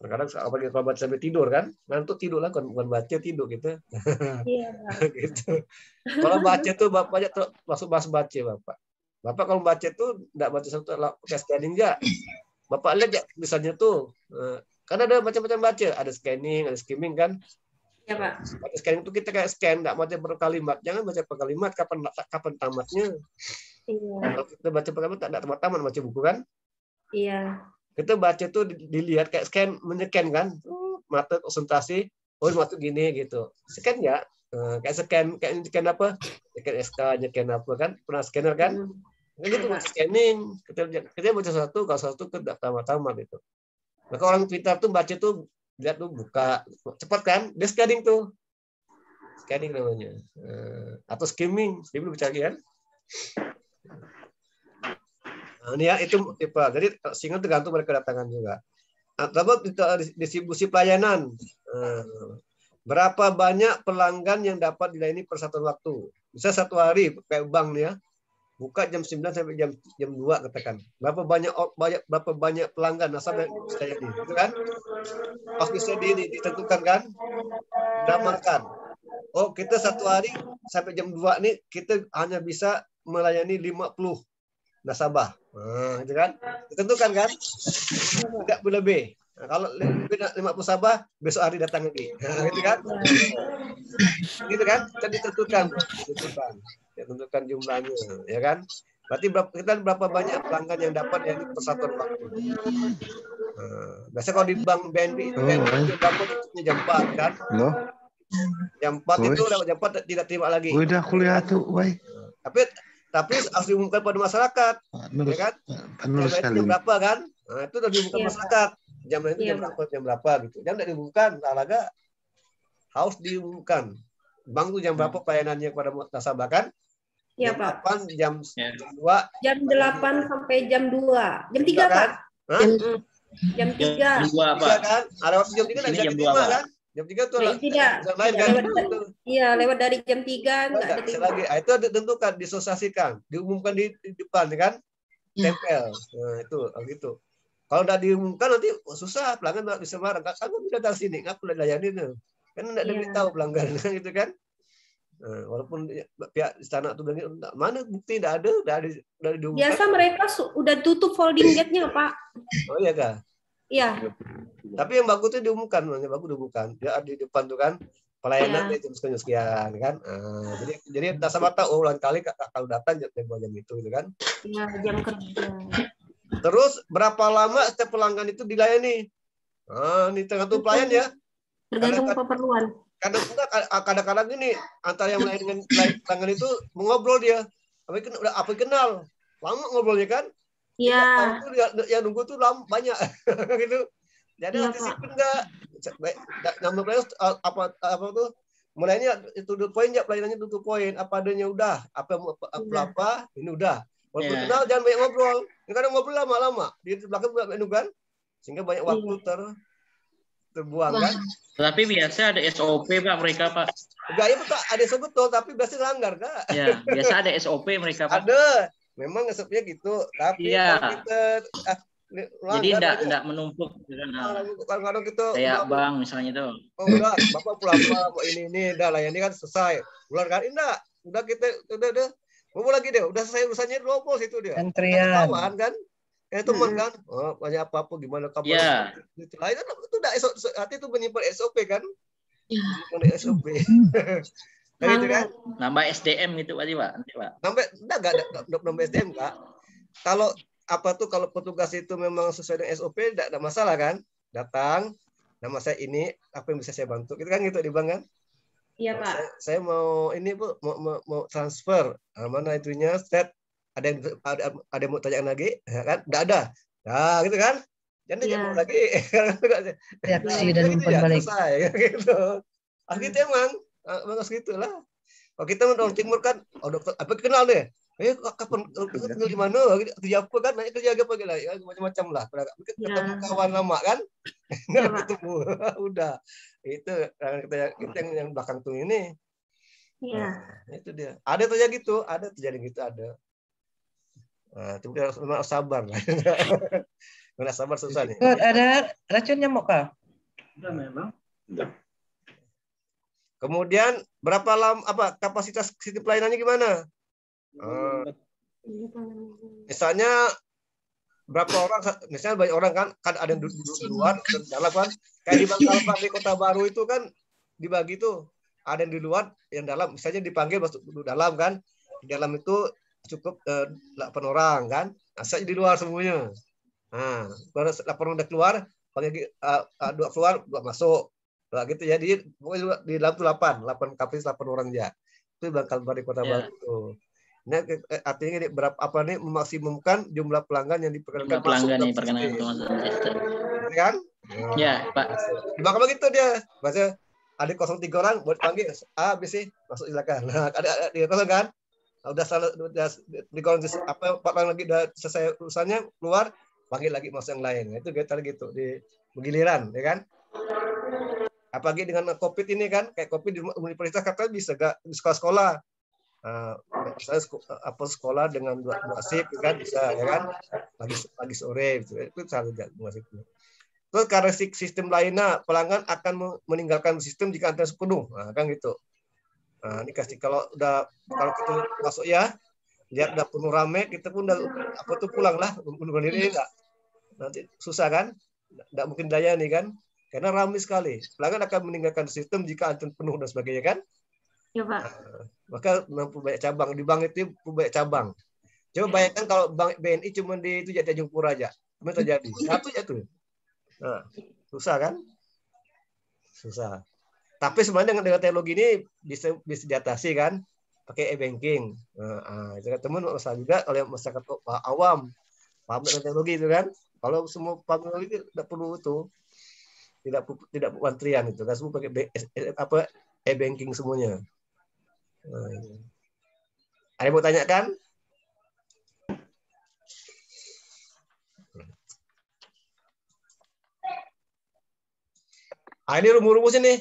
Kadang kalau baca sampai tidur kan, ngantuk tidur lah, bukan baca tidur gitu. Iya. Gitu. Kalau baca tuh bapaknya masuk bahas baca bapak. Bapak kalau baca tuh enggak baca satu pakai scanning enggak. Bapak lihat ya misalnya tuh, karena ada macam-macam baca, ada scanning, ada skimming kan. Ya Pak. Baca scanning itu kita kayak scan, enggak baca per kalimat. Jangan baca per kalimat, kapan tamatnya. Iya. Kalau kita baca per kalimat enggak tamat baca buku kan. Iya. Kita baca tuh dilihat kayak scan, menyeken kan, mata konsentrasi, oh mata gini gitu. Scan ya, kayak scan apa? Scan SK, scan apa kan? Pernah scanner kan? Gitu scanning. Kita baca satu, kalau satu tidak tamat gitu. Maka orang Twitter tuh baca tuh lihat tuh buka cepat kan? Dia scanning tuh, scanning namanya. Atau skimming baca lagi kan? Nah, ini ya itu tipe. Jadi sehingga tergantung pada kedatangan juga. Atau distribusi pelayanan. Berapa banyak pelanggan yang dapat dilayani per satu waktu? Bisa satu hari kayak bank nih ya. Buka jam 9 sampai jam 2 katakan. Berapa banyak pelanggan nasabah yang bisa dilayani, gitu kan? Pas bisa ditentukan kan? Dinamarkan. Oh, kita satu hari sampai jam 2 nih kita hanya bisa melayani 50 nasabah. Nah, itu kan? Ditentukan kan? Tidak berlebih. Nah, kalau lebih 50 nasabah, besok hari datang lagi. Nah, gitu kan? Gitu kan? Jadi ditentukan jumlahnya, ya kan? Berarti berapa banyak pelanggan yang dapat yang persatuan waktu. Biasanya kalau di bank BNP itu dapat jam 4 kan? Jam 4 itu jam 4 tidak terima lagi. Udah kuliah tuh, baik. Tapi harus diumumkan pada masyarakat, ya kan? Jam berapa kan? Nah, itu udah diumumkan masyarakat. Jam itu jam berapa gitu. Jam tidak diumumkan, olahraga harus diumumkan. Bank itu jam berapa pelayanannya kepada nasabah kan? Iya, Pak. 8, jam 2. Jam 8 sampai jam 2. Jam 3, Pak. Jam 3. Pak. Kan? Ada waktu jam 3 enggak bisa diterima kan? Jam 3 tuh tidak. Lain kan? Iya, lewat dari jam 3 enggak ada lagi. Itu ditentukan, disosiasikan, diumumkan di depan kan? Tempel. Nah, itu gitu. Kalau enggak diumumkan nanti susah, pelanggan enggak bisa marah. Kamu udah dari sini, enggak perlu layanin. Kan enggak diberitahu pelanggan gitu kan? Nah, walaupun pihak istana itu bilang mana bukti enggak ada, udah diumumkan. Biasa mereka udah tutup folding gate-nya, Pak. Oh iya kah? Iya. Tapi yang bagus itu diumumkan, dia ada di depan tuh kan, pelayanan jam sekian kan. Jadi nasabah tahu ulang kali kalau datang jam itu gitu kan. Iya, jam kerja. Terus berapa lama setiap pelanggan itu dilayani? Ini tergantung pelayan ya. Tergantung keperluan. Kadang-kadang ini antara yang lain dengan pelanggan itu mengobrol dia. Apa kenal? Lama ngobrolnya kan? Iya. Yang nunggu tuh lama banyak gitu. Jadi disiplin enggak? Nomor pelayan apa tuh? Mulainya itu 2 poin ya, pelayanannya 2 poin. Apa adanya udah, apa ini udah. Walaupun Ya. kenal jangan banyak ngobrol. Kadang ngobrol lama-lama di belakang menu kan, sehingga banyak waktu terbuang kan. Tapi biasa ada SOP Pak mereka Pak. Enggak, ya betul, ada betul, tapi biasanya langgar Kak. Ya, biasa ada SOP mereka Pak. Ada, memang resepnya gitu. Tapi Iya. kalau kita Jadi enggak menumpuk kan. Kadang-kadang kita Kayak Bang misalnya itu. Oh udah, Bapak pulang apa ini udah lah, ini kan selesai. Pulang kan, enggak, udah kita udah mau lagi deh, udah selesai urusannya lopos itu dia. Antrian. Kawan kan, teman kan, oh, banyak apa gimana kabar? Iya. Itu lah, itu udah hati itu menyimpan SOP kan, SOP. Nah, gitu kan? Nambah SDM gitu Pak nanti Pak. Enggak ada nambah SDM Kak. Kalau kalau petugas itu memang sesuai dengan SOP, enggak ada masalah kan? Datang, nama saya ini, apa yang bisa saya bantu? Gitu kan gitu di bank kan? Iya Pak. Saya mau ini Bu, mau transfer. Mana itunya? Set. Ada yang mau tanya lagi? Ya kan? Enggak ada. Nah, gitu kan? Jangan dia mau lagi. Reaksi dan umpan balik. Selesai gitu. Gitu emang gitulah. Kalau kita orang timur kan, dokter apa kenal deh. Kapan tinggal di mana? Kerja apa kan? Kerja apa gitu lah. Macam-macam lah. Ketemu kawan lama kan? Nggak ketemu. Udah. Itu kita yang belakang tuh ini. Iya. Nah, itu dia. Ada terjadi gitu. Ada terjadi gitu ada. Nah, itu harus sabar lah. Nggak sabar susah nih. Ada racun nyamuk Kak? Udah memang. Kemudian berapa lama kapasitas sistem pelayanannya gimana? Misalnya berapa orang? Misalnya banyak orang kan ada yang duduk di luar dan dalam kan. Kayak di Bangkalpan di Kota Baru itu kan dibagi tuh. Ada yang di luar, yang dalam. Misalnya dipanggil masuk duduk dalam kan. Di dalam itu cukup 8 orang kan. Nah, saya di luar semuanya. Nah, baru 8 orang udah keluar, panggil 2 keluar, 2 masuk. Nah, gitu ya. Di dalam itu 8 kapasitas 8 orang dia. Itu Bangkalpan di Kota Baru tuh. Nah, artinya berapa memaksimumkan jumlah pelanggan yang diperkenankan masuk dalam sistem. Kan? Ya, Pak. Di Bangka begitu dia. Maksudnya ada 03 orang buat panggil A, B, C, masuk silakan. Nah, ada di kosong kan? Udah di kolom apa 4 orang lagi udah selesai urusannya keluar, panggil lagi masuk yang lain. Nah, itu kita gitu di giliran, ya kan? Apalagi dengan COVID ini kan, kayak COVID di universitas katanya bisa gak di sekolah-sekolah. Misalnya sekolah dengan 2 shift kan bisa ya kan, pagi sore itu salah dua shift. Terus karena sistem lainnya pelanggan akan meninggalkan sistem jika antrian penuh, kan gitu. Nah, ini kasih kalau kita masuk ya lihat udah penuh rame, kita pun udah pulang lah, bunuh diri enggak. Nanti susah kan, enggak mungkin daya nih kan, karena ramai sekali. Pelanggan akan meninggalkan sistem jika antrian penuh dan sebagainya kan. Ya, Pak. Maka banyak cabang di bank itu banyak cabang. Coba bayangkan kalau bank BNI cuma di itu Jati Jungpur aja, apa terjadi? Satu jatuh. Nah, susah kan? Susah. Tapi sebenarnya dengan teknologi ini bisa diatasi kan, pakai e-banking. Nah, itu teman usah juga oleh masyarakat awam paham dengan teknologi itu kan. Kalau semua paham teknologi tidak perlu itu, tidak antrian itu kan, semua pakai e-banking semuanya. Ada yang mau tanyakan? Ini rumus-rumus ini.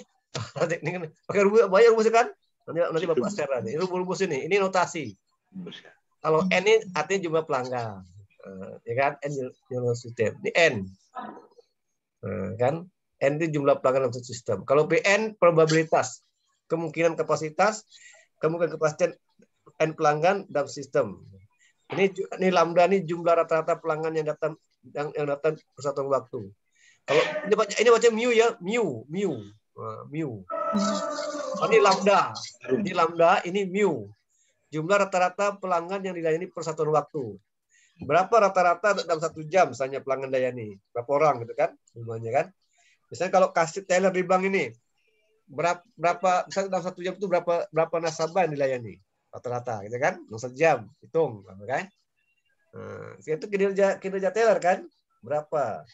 Pakai rumus banyak rumus kan? Nanti Bapak share nih. Rumus ini notasi. Kalau N ini artinya jumlah pelanggan. Ya kan? N jumlah sistem. Ini N. Kan? N itu jumlah pelanggan dalam sistem. Kalau PN probabilitas, kemungkinan kapasitas N pelanggan dalam sistem. Ini lambda ini jumlah rata-rata pelanggan yang datang persatuan waktu. Kalau ini baca mu ya, mu. Ini lambda, ini mu. Jumlah rata-rata pelanggan yang dilayani persatuan waktu. Berapa rata-rata dalam 1 jam misalnya pelanggan layani? Berapa orang gitu kan? Semuanya kan? Misalnya kalau kasih teller di bank ini berapa misalnya dalam 1 jam itu berapa nasabah yang dilayani? Rata-rata gitu kan? Dalam 1 jam hitung kan? Itu kinerja teller kan? Berapa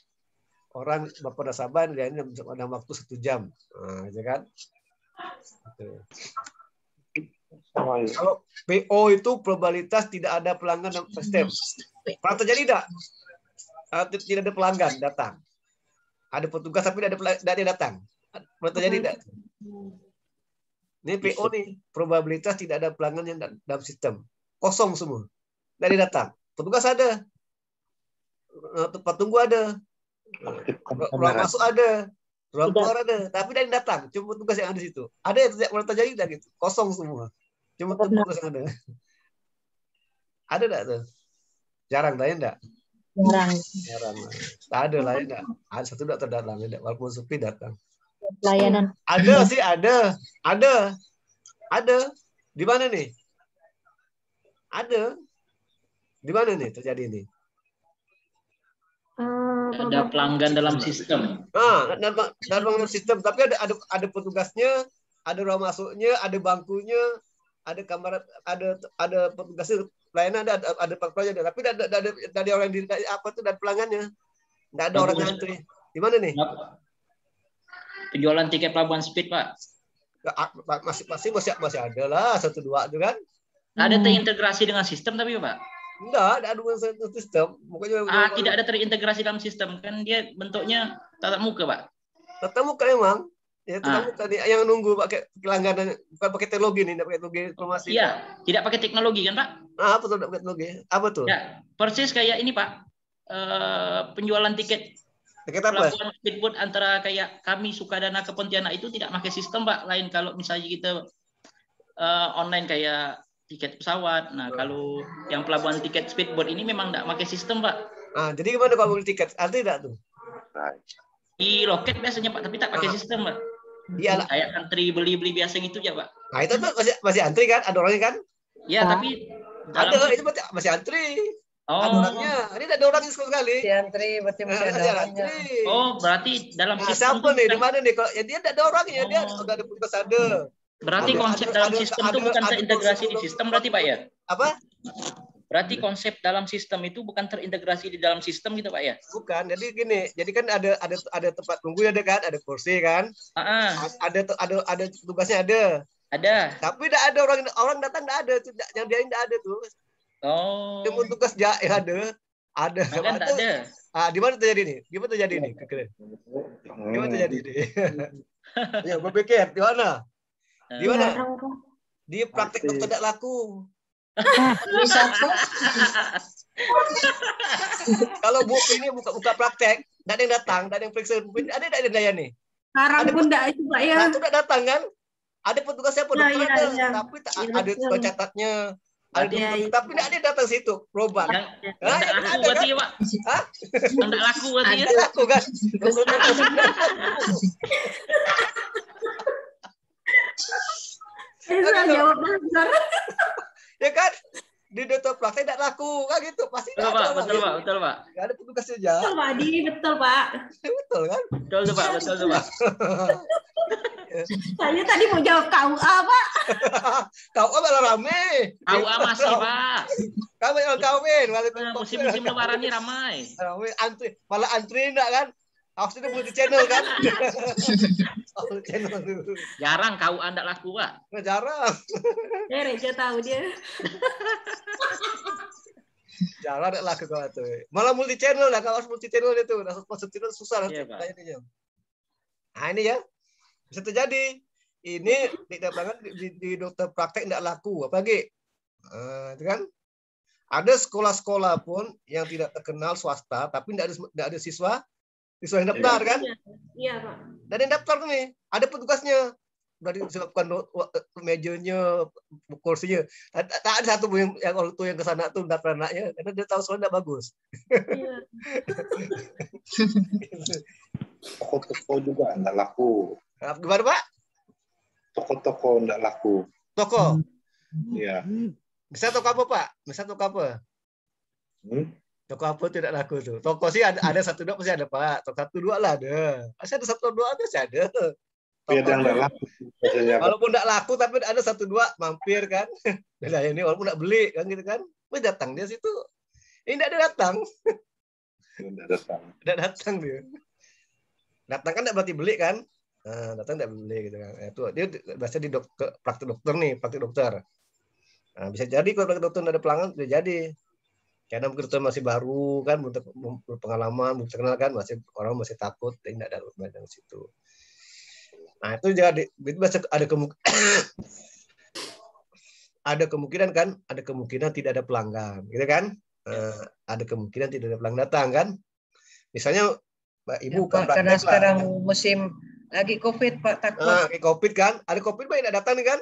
orang berapa nasabah yang dalam waktu 1 jam, gitu kan? Kalau PO itu probabilitas tidak ada pelanggan dalam sistem. Pernah terjadi tidak? Tidak ada pelanggan datang. Ada petugas tapi tidak ada datang. Pernah terjadi tidak? Ini PO nih, probabilitas tidak ada pelanggan yang dalam sistem. Kosong semua. Tidak ada datang. Petugas ada. Tempat tunggu ada. Ruang masuk ada. Ruang keluar ada. Tapi tidak ada datang. Cuma petugas yang ada di situ. Ada yang tidak pernah terjadi tidak gitu. Kosong semua. Cuma petugas yang ada. Ada tidak tuh? Jarang tanya enggak? Jarang. Ada lah enggak? Ada satu enggak terdatang, enggak walaupun sepi datang. Pelayanan. Ada sih, ada. Ada. Di mana nih? Ada. Di mana nih terjadi ini? Ada pelanggan dalam sistem. Dalam sistem, tapi ada petugasnya, ada ruang masuknya, ada bangkunya, ada kamar, ada petugasnya, pelayanan ada pekerja, tapi ada orang di apa tuh dan pelanggannya, tidak ada orang ngantri. Di mana nih? Penjualan tiket pelabuhan speed, Pak. Masih ada lah 1-2 itu kan? Ada terintegrasi dengan sistem tapi Pak? Enggak, ada sistem. Tidak ada terintegrasi dalam sistem kan dia bentuknya tatap muka, Pak. Tatap muka emang. Ya, tatap muka nih, yang nunggu pakai langganan, bukan pakai teknologi nih, pakai teknologi informasi. Iya, tidak pakai teknologi kan, Pak? Apa tuh pakai teknologi? Apa tuh? Ya, persis kayak ini, Pak. Penjualan tiket pelabuhan speedboat antara kayak kami Sukadana ke Pontianak itu tidak pakai sistem, Pak. Lain kalau misalnya kita online kayak tiket pesawat. Nah, kalau yang pelabuhan tiket speedboat ini memang tidak pakai sistem, Pak. Jadi gimana kalau beli tiket? Arti tidak tuh? Di loket biasanya, Pak, tapi tak pakai sistem, Pak. Iya, kayak antri beli-beli biasa gitu ya, Pak. Nah, itu tuh masih antri kan? Ada orangnya kan? Ya, tapi itu masih antri. Ada orangnya. Ini tidak ada orangnya sekali. Masih antri, berarti masih ada orangnya. Oh, berarti dalam sistem siapa nih? Di mana nih? Kalau dia tidak ada orangnya, dia sudah ada petugas ada. Berarti konsep dalam sistem itu bukan terintegrasi di sistem berarti, Pak ya? Apa? Berarti konsep dalam sistem itu bukan terintegrasi di dalam sistem gitu, Pak ya? Bukan. Jadi gini, jadi kan ada tempat tunggu ada kan, ada kursi kan? Ada tugasnya ada. Ada. Tapi tidak ada orang datang tidak ada, yang dia tidak ada tuh. Oh. Yang tugas ada. Ada. Kan tak ada. Di mana terjadi nih? Gimana terjadi nih? Gimana terjadi nih? Ya, gue pikir di mana? Di mana? Di praktek dokter tidak laku. Kalau Bu ini buka praktek, tidak ada yang datang, tidak ada yang periksa, ada daya nih. Sekarang pun tidak itu, Pak ya. Tidak datang kan? Ada petugasnya pun dokter tapi ada pencatatnya. Tapi tidak ada datang situ, berobat. Tidak laku berarti ya, Pak? Tidak laku berarti ya? Tidak laku kan? Saya jawab benar. Ya kan? Di dokter praktek tidak laku kan gitu. Pasti betul, Pak. Betul, Pak. Betul, Pak. Tidak ada petugasnya aja. Betul, Pak Adi. Betul, Pak. Betul kan? Betul, Pak. Betul, Pak. Saya tadi mau jawab KUA, Pak. KUA malah rame. KUA masih, Pak. Kami yang kawin. Musim-musim lebaran ini ramai. Antri. Malah antri enggak kan? Harusnya multi channel kan? Jarang KUA enggak laku, Pak. Jarang. Reja tahu dia. Jarang enggak laku kalau itu. Malah multi channel lah, kalau harus multi channel itu. Masuk channel susah. Iya, Pak. Nah ini ya. Bisa terjadi. Ini tidak banget di dokter praktek enggak laku. Apalagi? Itu kan? Ada sekolah-sekolah pun yang tidak terkenal swasta, tapi tidak ada siswa yang daftar kan? Iya, Pak. Dan yang daftar nih, ada petugasnya. Udah disiapkan mejanya, kursinya. Tak ada satu yang orang tua yang ke sana tuh daftar anaknya, karena dia tahu soalnya bagus. Iya. Toko-toko juga enggak laku. Gimana, Pak? Toko-toko enggak laku. Toko? Iya. Bisa toko apa, Pak? Bisa toko apa? Toko apa tidak laku tuh? Toko sih ada 1-2 pasti ada, Pak. Toko 1-2 lah ada. Pasti ada 1-2 pasti ada. Tapi ada yang enggak laku. Walaupun enggak laku tapi ada 1-2 mampir kan. Nah, ini walaupun enggak beli kan gitu kan. Wih, datang dia situ. Ini enggak ada datang. Enggak datang. Enggak datang dia. Datang kan enggak berarti beli kan? Nah, datang tidak boleh gitu kan. Itu dia biasanya di praktik dokter nih, praktik dokter. Nah, bisa jadi kalau praktik dokter ada pelanggan bisa jadi. Karena mungkin dokter masih baru kan, berpengalaman, belum terkenal kan, orang masih takut, tidak ada banyak situ. Nah, itu jadi ada kemungkinan kan, ada kemungkinan tidak ada pelanggan, gitu kan? Ada kemungkinan tidak ada pelanggan datang kan? Misalnya Mbak Ibu ya, Pak, karena sekarang musim lagi COVID, Pak, takut. Lagi COVID kan, ada COVID Mbak tidak datang nih kan?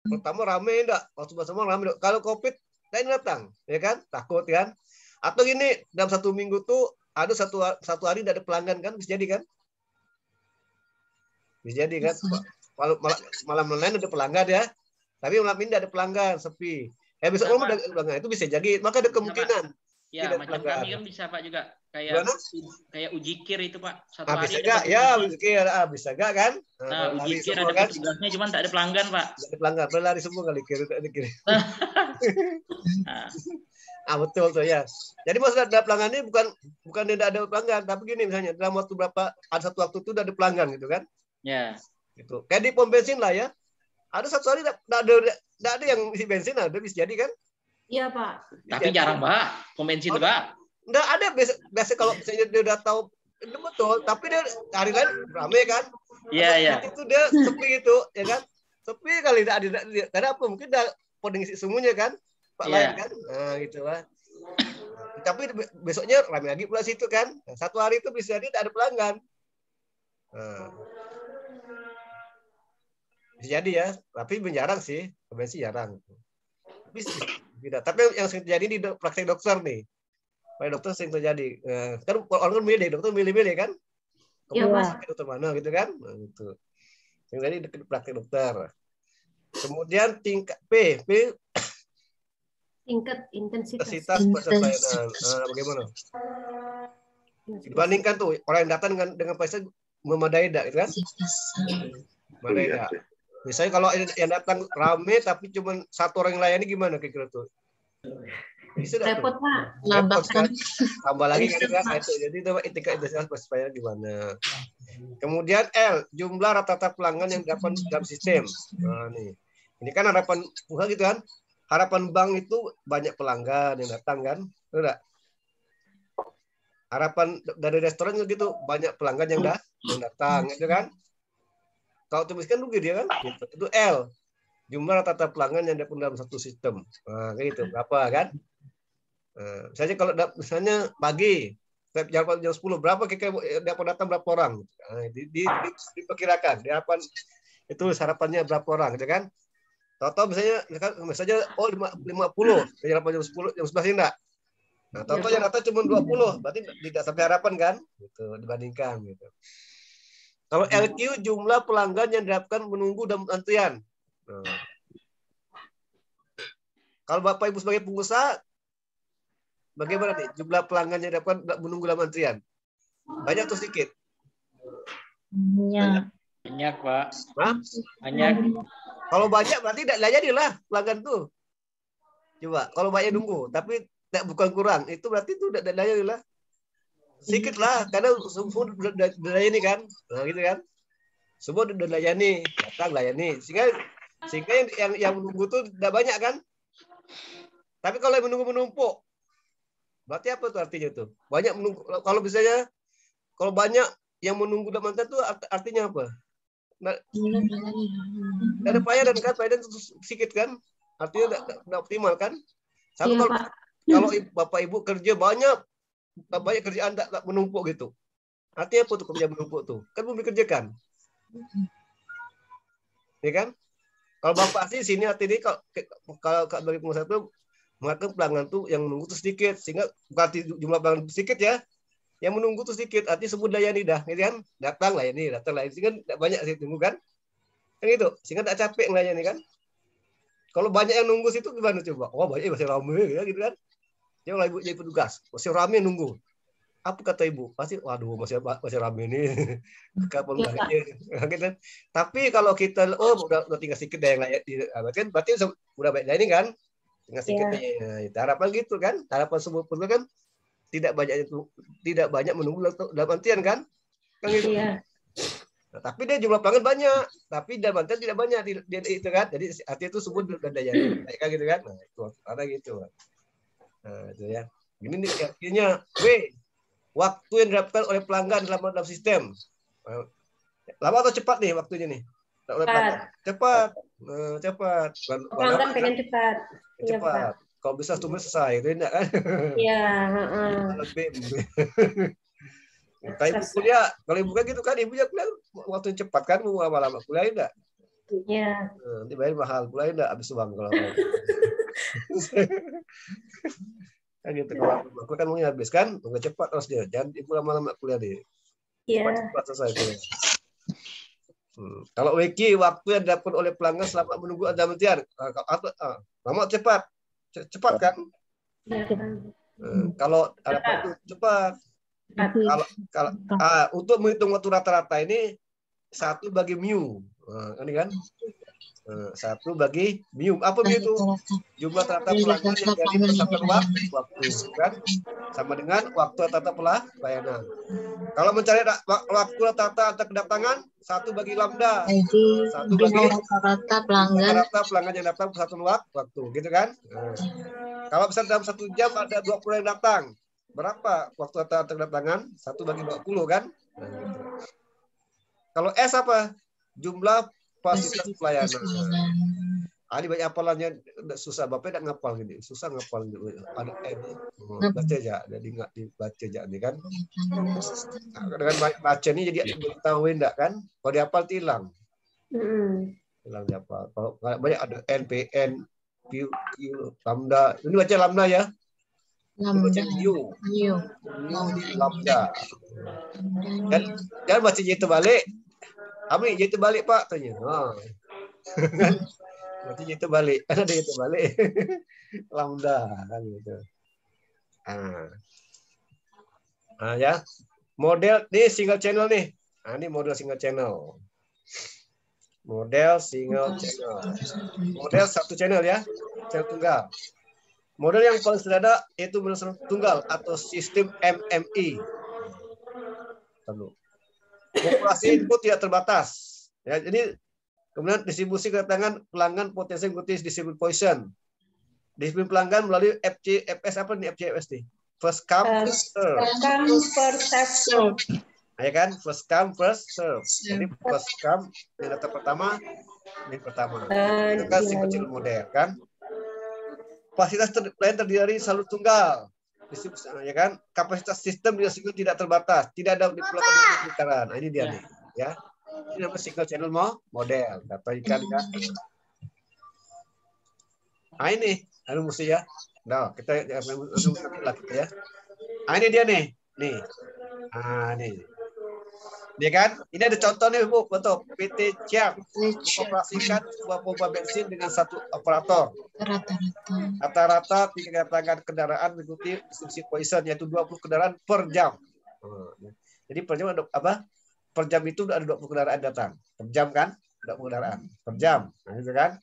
Pertama rame enggak? Waktu semua rame. Kalau COVID tidak datang, ya kan? Takut kan? Atau gini, dalam 1 minggu tuh ada satu hari tidak ada pelanggan kan? Bisa jadi kan? Bisa jadi kan? Malam lain ada pelanggan ya, tapi malam ini tidak ada pelanggan, sepi. Besok malam ada pelanggan, itu bisa jadi. Maka ada kemungkinan. Ya, macam kami kan bisa Pak juga kayak ujikir itu Pak. Satu hari bisa gak? Ya, ujikir bisa gak kan? Nah, ujikir ada kan? Petugasnya cuma tak ada pelanggan Pak. Tidak ada pelanggan, berlari semua kali kiri. Betul tuh ya. Jadi maksud ada pelanggan ini bukan tidak ada pelanggan, tapi gini misalnya dalam waktu berapa ada satu waktu itu ada pelanggan gitu kan? Ya. Gitu. Kayak di pom bensin lah ya. Ada satu hari tidak ada yang isi bensin, ada bisa jadi kan? Iya Pak. Tapi jarang Pak, pom bensin Pak. Enggak ada biasa kalau misalnya dia udah tahu itu betul, tapi dia hari lain ramai kan? Iya, iya. Itu dia sepi itu, ya kan? Sepi kali tidak ada. Karena apa? Mungkin udah poding isi semuanya kan? Pak lain kan? Nah, gitu lah. Tapi besoknya ramai lagi pula situ kan? Nah, satu hari itu bisa jadi tidak ada pelanggan. Nah. Bisa jadi ya, tapi jarang sih, bensin jarang. Tidak. Tapi yang sering terjadi di praktek dokter nih, praktek dokter sering terjadi. Kan orang kan milih, dokter milih-milih kan? Iya Pak. Dokter mana gitu kan? Nah, gitu. Yang tadi praktek dokter. Kemudian tingkat P tingkat intensitas pelayanan. Bagaimana? Dibandingkan tuh orang yang datang dengan pasien memadai tidak, gitu kan? Memadai tidak. Misalnya kalau yang datang rame tapi cuma satu orang yang layani gimana kira-kira tuh? Repot Pak. Repot kan? Tambah lagi kan? Jadi itu tingkat intensitas pelayanan gimana? Kemudian L, jumlah rata-rata pelanggan yang dapat dalam sistem. Nah, nih. Ini kan harapan usaha gitu kan? Harapan bank itu banyak pelanggan yang datang kan? Enggak? Harapan dari restoran gitu banyak pelanggan yang datang, gitu kan? Kalau tuliskan rugi dia kan? Gitu. Itu L. Jumlah rata-rata pelanggan yang dapat dalam satu sistem. Nah, kayak gitu. Berapa kan? Misalnya kalau misalnya pagi jam 10 berapa kira-kira dapat datang berapa orang? Nah, diperkirakan. Harapan itu harapannya berapa orang, gitu kan? Tahu misalnya 50 dari jam 10 jam 11 enggak. Nah, tahu yang rata cuma 20, berarti tidak sampai harapan kan? Gitu, dibandingkan gitu. Kalau LQ jumlah pelanggan yang didapatkan menunggu dalam antrian. Nah. Kalau Bapak Ibu sebagai pengusaha, bagaimana nih jumlah pelanggan yang didapatkan menunggu dalam antrian? Banyak atau sedikit? Banyak Pak. Hah? Banyak. Kalau banyak berarti tidak jadilah pelanggan tuh. Coba kalau banyak nunggu, tapi bukan kurang, itu berarti itu tidak jadilah. Sedikit lah, karena semua udah layani kan, nah, gitu kan, semua udah layani, datang layani, sehingga yang menunggu tuh tidak banyak kan, tapi kalau yang menunggu menumpuk, berarti apa tuh artinya tuh? Banyak menunggu, kalau misalnya, kalau banyak yang menunggu dalam antrian tuh artinya apa? Nah, ada pelayanan kan, pelayanan sedikit kan, artinya tidak optimal kan, sama kalau Bapak Ibu kerja banyak kerjaan tak menumpuk gitu. Artinya apa tuh kerja menumpuk tuh? Kan belum dikerjakan. Ya kan? Kalau Bapak sih sini artinya kalau bagi pengusaha itu mengatakan pelanggan tuh yang menunggu tuh sedikit, sehingga berarti jumlah pelanggan sedikit ya. Yang menunggu tuh sedikit, artinya semua layani dah, gitu kan? Datang layani, sehingga tidak banyak sih tunggu kan? Kan gitu, sehingga tak capek melayani kan? Kalau banyak yang nunggu situ gimana coba? Oh banyak masih ramai ya gitu kan? Dia lagi jadi petugas, masih ramai nunggu. Apa kata ibu? Pasti, waduh masih ramai nih. Kapan gitu. Tapi kalau kita, udah tinggal sedikit yang layak, berarti udah baik ini kan? Tinggal sedikit. Ya. Harapan gitu kan? Harapan semua pun kan tidak banyak menunggu dalam antrian kan? Kan gitu. Iya. Nah, tapi dia jumlah pelanggan banyak, tapi demand tidak banyak dia itu kan. Jadi artinya itu sumber dan daya kayak gitu kan. Nah, itu ada gitu. Nah, itu ya. Ini nih artinya waktu yang didapatkan oleh pelanggan dalam sistem. Lama atau cepat nih waktunya nih? Oleh pelanggan. Cepat. Cepat. Pelanggan pengen cepat. Cepat. Kalau bisa tunggu selesai, itu enggak kan? Iya, Kayak ibu kuliah, kalau ibu kan gitu kan, ibunya kuliah waktu cepat kan, mau lama-lama kuliah enggak? Iya. Dibayar mahal, kuliah enggak habis uang kalau kan gitu. Kalau aku kan maunya habis kan, nggak cepat harus dia. Jangan ibu lama-lama kuliah deh. Iya. Cepat selesai kuliah. Kalau Wiki, waktu yang didapat oleh pelanggan selama menunggu antrian, lama cepat kan? Kalau ada itu cepat. Kalau untuk menghitung waktu rata-rata ini 1 bagi mu, ini kan 1 bagi mu. Apa mu itu? Jumlah rata pelanggan yang jadi persatuan waktu, kan? Sama dengan waktu rata pelayanan. Kalau mencari waktu rata kedatangan 1 bagi lambda. 1 bagi rata pelanggan yang datang persatuan waktu, gitu kan? Kalau misalnya dalam 1 jam ada 20 yang datang, berapa waktu rata kedatangan? 1 bagi 20 kan? Nah, gitu. Kalau S apa? Jumlah fasilitas pelayanan. Ini banyak hafalannya susah. Bapak tidak ngapal gini, susah ngapal gitu. Ada baca aja, jadi nggak dibaca aja nih kan. Nah, dengan baca ini jadi tahu enggak kan? Kalau dihafal hilang. Hilang dihafal. Kalau banyak ada NPN, Q, lambda. Ini baca lambda ya. Baca U lambda. Dan baca J terbalik. Kami J terbalik Pak tanya. Baca J terbalik. Ada J terbalik. Lambda kan gitu. Ya. Model ini single channel nih. Ini model single channel. Model single channel. Model 1 channel ya. Channel tunggal. Model yang paling sederhana yaitu model tunggal atau sistem MMI. Populasi input tidak terbatas. Ya, jadi kemudian distribusi kedatangan pelanggan potensi mengikuti distribution poison. Disiplin pelanggan melalui FCFS apa nih FCFS nih? First come first serve. Ya kan? First come first serve. Jadi first come yang data pertama, ini pertama. Itu kan single channel model kan? Fasilitas lain terdiri dari salur tunggal, ya kan? Kapasitas sistem tidak terbatas, tidak ada diperlukan putaran. Nah, ini dia nih, ya. Ini namanya single channel model. Data ikan kan. Nah ini, mesti ya. Nah, kita ya. Nah, ini dia nih, nih. Nih. Dia kan, ini ada contohnya Bu, betul. PT Ciak mengoperasikan sebuah pompa bensin dengan 1 operator. Rata-rata kedatangan kendaraan mengikuti distribusi poison yaitu 20 kendaraan per jam. Jadi per jam ada apa? Per jam itu ada 20 kendaraan datang. Per jam kan? 20 kendaraan per jam. Nah, itu kan.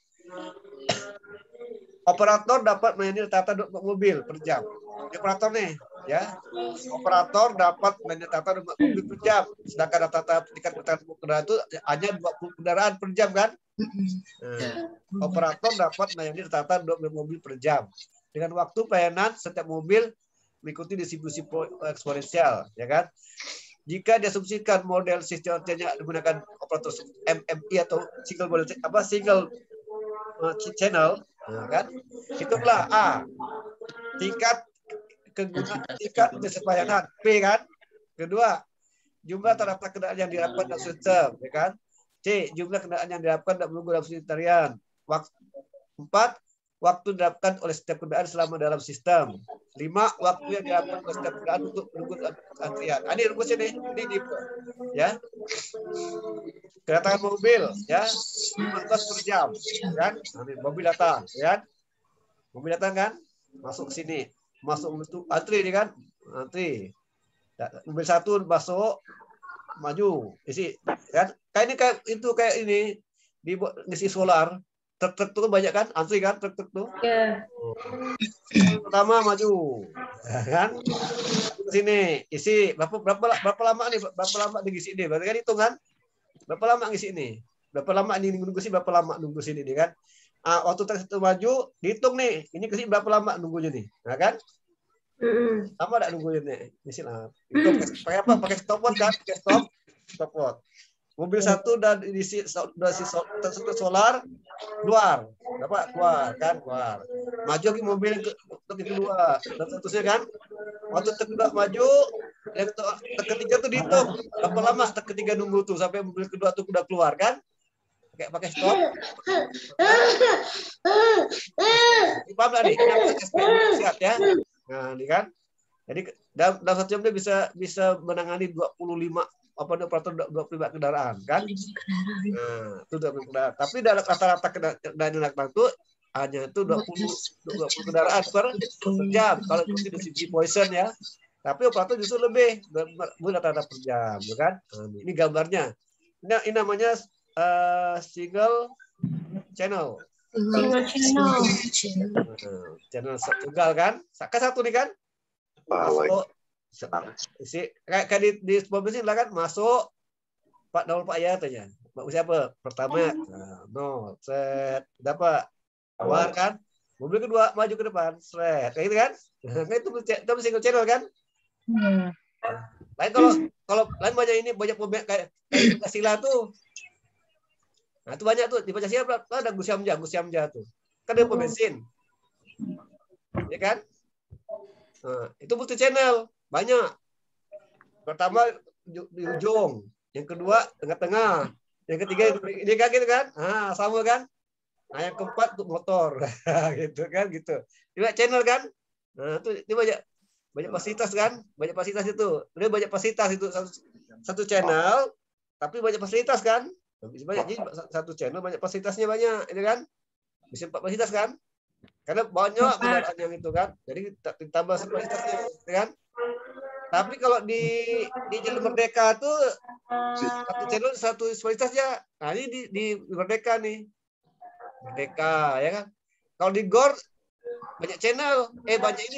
Operator dapat melayani rata-rata 20 mobil per jam. Operator nih, ya. Operator dapat melayani rata-rata 20 mobil per jam. Sedangkan rata-rata tingkat kendaraan itu hanya 20 kendaraan per jam kan? Operator dapat melayani rata-rata 20 mobil per jam. Dengan waktu pelayanan setiap mobil mengikuti distribusi eksponensial, ya kan? Jika diasumsikan model sistem menggunakan operator MMI atau single model single channel, ya kan? Hitunglah A tingkat pelayanan, P kan? Kedua, jumlah rata kendaraan yang didapat dalam sistem, ya kan? C, jumlah kendaraan yang didapat dalam menunggu dalam tarian. 4, waktu didapatkan oleh setiap kendaraan selama dalam sistem. 5, waktu yang didapatkan oleh setiap kendaraan untuk menunggu antrian. Ini rumus ini ya. Kedatangan mobil, ya, 15 per jam, kan? Mobil datang, ya. Mobil datang kan? Masuk ke sini, masuk untuk antri nih kan? Antri. Mobil 1 masuk, maju, isi, kan? Kayak ini ngisi solar. Truk tuh banyak kan, antri kan truk tuh. Yeah. Pertama maju, kan? Sini isi berapa lama nih? Berapa lama diisi ini? Berarti kan hitung kan? berapa lama ngisi ini? Berapa lama ini nunggu sini, berapa lama nunggu sini nih kan? Waktu truk itu maju, dihitung nih, ini kesini berapa lama nunggunya nih, nah kan? Lama enggak nunggunya nih? Ngisi lah. Itu pakai apa? Pakai stopwatch kan? Pakai stopwatch. Mobil satu udah diisi solar, keluar, dapat keluar kan, keluar. Maju lagi mobil yang kedua, dan seterusnya kan. Waktu kedua maju, yang ketiga tuh dihitung berapa lama ketiga nunggu tuh sampai mobil kedua tuh udah keluar kan. Pakai stop. Paham nggak nih? Siap ya. Nah, ini kan. Jadi dalam 1 jam dia bisa menangani 25 operator 25 kendaraan kan. Nah, itu 25 kendaraan. Tapi dalam rata-rata kendaraan itu hanya itu 20 kendaraan per jam kalau itu di sisi poison ya. Tapi operator justru lebih rata-rata per jam, kan? Nah, ini gambarnya. Ini namanya single channel. Channel tunggal kan? Satu nih kan? Masuk. Kayak di mobil sini lah kan, masuk Pak Pak ya tanya. Pak siapa? Pertama, no, set, dapat keluar kan? Mobil kedua maju ke depan, set, kayak gitu kan? Nah, itu single channel kan? Lain kalau lain banyak mobil kayak Pancasila tuh. Nah, itu banyak tuh di Pancasila ada Gus Yamja tuh. Kan ada bensin. Ya kan? Nah, itu multi channel, banyak. Pertama di ujung, yang kedua tengah-tengah, yang ketiga ini kan gitu kan? Nah, sama kan? Nah, yang keempat untuk motor. Gitu kan gitu. Ini channel kan? Nah, itu banyak fasilitas kan? Banyak fasilitas itu. Ini banyak fasilitas itu satu channel tapi banyak fasilitas kan? Banyak, jadi satu channel banyak fasilitasnya banyak, ini kan? Bisa 4 fasilitas kan? Karena banyak kendaraan yang itu kan, jadi ditambah fasilitasnya, kan? Tapi kalau di Jalan Merdeka tuh satu channel satu fasilitasnya. Nah ini di Merdeka nih, Merdeka ya kan? Kalau di GOR banyak channel,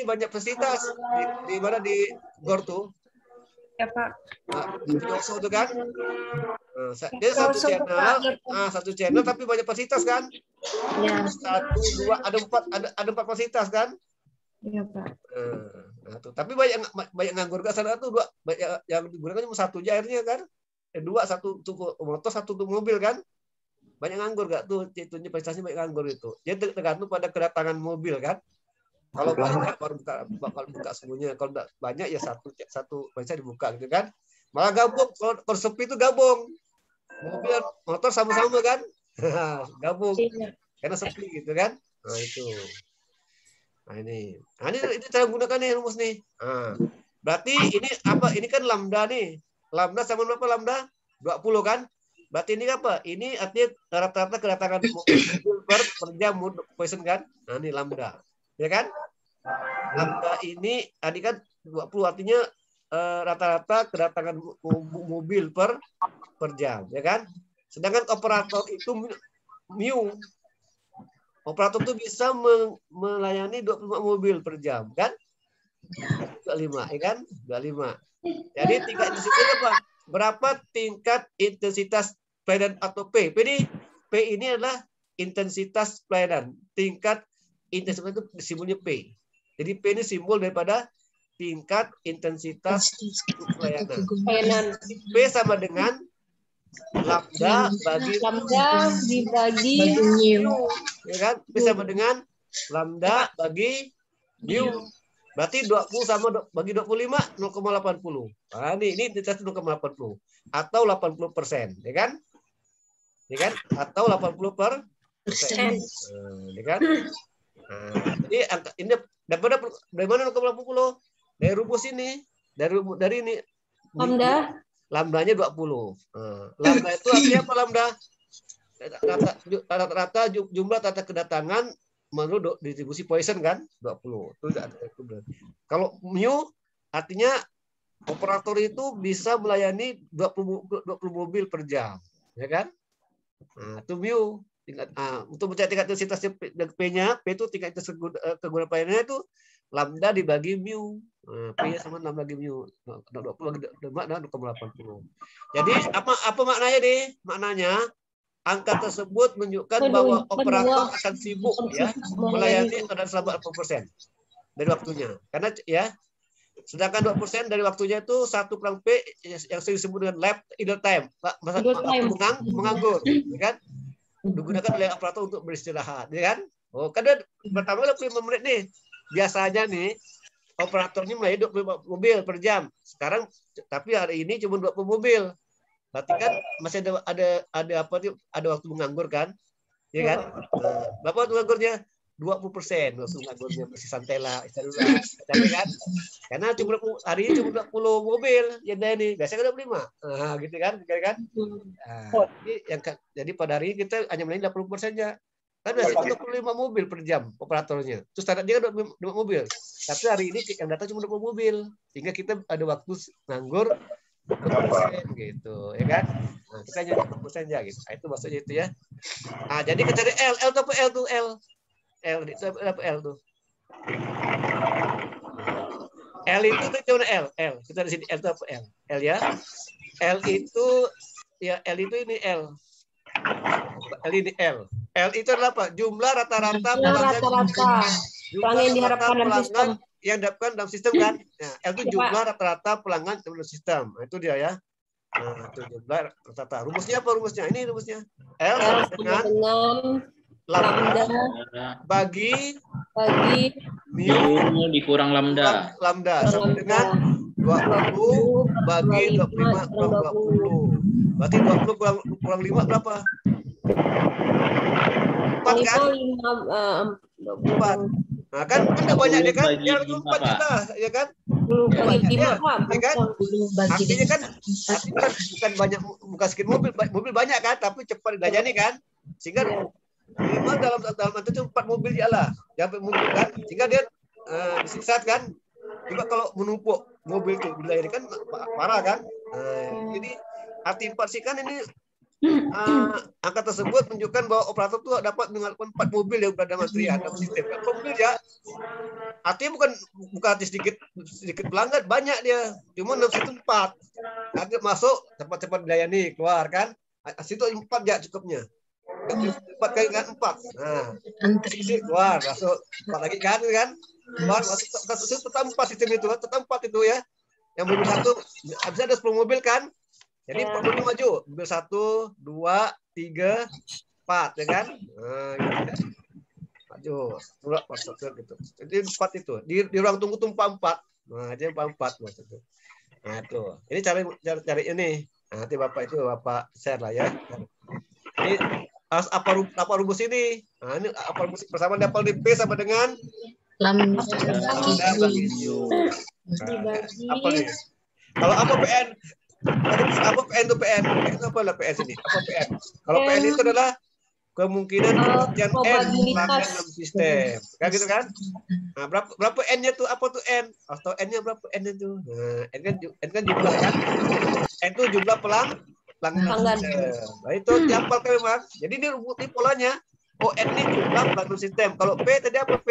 banyak fasilitas di mana di GOR tuh? Ya Pak. Nah, di Yoso tuh kan? Dia satu channel tapi banyak fasilitas kan? Ya. 1, 2, ada 4 fasilitas kan? Iya Pak. Nah, tuh. Tapi banyak nganggur ke sana tuh, banyak yang digunakan cuma 1 aja akhirnya kan? 2, 1 untuk motor, 1 untuk mobil kan? Banyak nganggur gak tuh? Itunya fasilitasnya banyak nganggur itu. Jadi tergantung pada kedatangan mobil kan? Kalau banyak baru buka semuanya. Kalau enggak banyak ya satu fasilitas dibuka gitu kan? Malah gabung, kalau sepi itu gabung. Mobil motor sama-sama kan? Gabung. Karena sepi gitu kan? Nah, itu. Nah, ini cara gunakan nih rumus nih. Nah, berarti ini apa? Ini kan lambda nih. Lambda sama berapa lambda? 20 kan? Berarti ini apa? Ini artinya rata-rata kedatangan mobil per jam poison kan? Nah, ini lambda. Ya kan? Lambda ini tadi kan 20 artinya rata-rata kedatangan mobil per jam, ya kan? Sedangkan operator itu mu. Operator itu bisa melayani 25 mobil per jam, kan? 25, ya kan? 25. Jadi tingkat intensitas apa? Berapa tingkat intensitas pelayanan atau P? P ini adalah intensitas pelayanan. Tingkat intensitas itu simbolnya P. Jadi P ini simbol daripada tingkat intensitas pelayanan. P sama dengan lambda dibagi mu, ya kan? P sama dengan lambda bagi mu. Berarti 20 sama bagi 25 0,80. Nah, ini intensitas 0,80 atau 80%, ya kan? Ya kan? Atau 80%. Ya kan? Nah, jadi angka ini dari mana 0,80? Dari rumus ini, dari ini. Lambdanya 20. Lambda itu artinya apa lambda? Rata-rata jumlah data kedatangan menurut distribusi Poisson kan? 20. Kalau mu artinya operator itu bisa melayani 20 mobil per jam, ya kan? Nah, itu mu. Untuk mencari tingkat intensitas P-nya, P itu tingkat intensitas kegunaan pelayanannya itu lambda dibagi mu. P sama 6 bagi mu. 20 dan 2,80. Jadi apa maknanya deh? Maknanya angka tersebut menunjukkan bahwa operator akan sibuk ya melayani pada selama 80% dari waktunya. Karena ya sedangkan 2% dari waktunya itu 1 kurang P yang sering disebut dengan lap idle time. Masa menganggur, ya kan? Digunakan oleh operator untuk beristirahat, ya kan? Oh, kadang pertama 25 menit nih. Biasanya nih operatornya melayani 25 mobil per jam. Sekarang tapi hari ini cuma 20 mobil. Berarti kan masih ada waktu menganggur kan? Ya kan? Berapa waktu menganggurnya? 20%. Waktu menganggurnya masih santai lah, istirahat. Tapi kan? Karena cuma hari ini cuma 20 mobil yang ada ini. Biasanya 25. Gitu kan? Jadi pada hari ini kita hanya melayani 80% saja. Kan biasanya 25 mobil per jam operatornya. Terus standar dia kan 2 mobil. Tapi hari ini yang datang cuma 20 mobil. Sehingga kita ada waktu nganggur 20% gitu, ya kan? Nah, kita hanya 20% aja gitu. Itu maksudnya itu ya. Nah, jadi kita cari L itu apa L tuh? L itu apa L tuh? L itu mana L? Kita di sini L itu apa L? L ya. L itu ya L itu ini L. L ini L. L itu adalah apa? Jumlah rata-rata pelanggan yang diharapkan dalam sistem. Yang didapatkan dalam sistem kan? Nah, L itu jumlah rata-rata pelanggan dalam sistem. Nah, itu dia ya. Nah, itu jumlah rata-rata. Rumusnya apa rumusnya? Ini rumusnya. L sama dengan lambda bagi mu dikurang lambda. Sama dengan 20 bagi 25 kurang 20. Berarti 20 kurang 5 berapa? 4 kan? 4. Nah, kan enggak banyak dia kan? Ya 4 juta, ya kan? Banyak dia, ya kan? Artinya kan bukan banyak, bukan sedikit mobil banyak kan, tapi cepat dilayani kan? Sehingga minimal dalam itu 4 mobil jalan, sampai mobil kan? Sehingga dia disisat kan? Juga kalau menumpuk mobil itu dilayani kan parah kan? Jadi arti 4 sih kan ini angka tersebut menunjukkan bahwa operator itu dapat menggunakan 4 mobil yang berada antrian dalam sistem. Mobil ya, artinya bukan sedikit pelanggan, banyak dia. Cuma dalam sistem 4. Nanti masuk cepat-cepat dilayani, keluar kan? Situ 4 ya cukupnya. 4 kali kan 4. Nah, isi keluar, masuk 4 lagi kan? Keluar, masuk tetap 4 sistem itu, tetap 4 itu ya. Yang mobil satu, bisa ada 10 mobil kan? Jadi 4 mobil maju, mobil 1, 2, 3, 4, ya kan? Nah, gitu kan. Maju, gitu. Jadi 4 itu. Di ruang tunggu tuh 4. Nah, jadi 4 maksudnya. Nah, itu. Ini cari ini. Nanti Bapak share lah ya. Ini harus apa rumus ini? Nah, ini apa rumus bersama dapal di P sama dengan lambda bagi mu. Apa nih? Kalau apa PN? Apa PN itu PN? Itu apa lah PN ini? Apa PN? Kalau PN itu adalah kemungkinan kematian N pelanggan dalam sistem. Kan gitu kan? Nah, berapa N-nya tuh? Apa tuh N? Atau N-nya berapa N itu? Nah, N kan jumlah kan? N itu jumlah pelanggan. Nah, itu dihafalkan memang. Jadi ini polanya. Oh, N ini jumlah pelanggan sistem. Kalau P tadi apa P?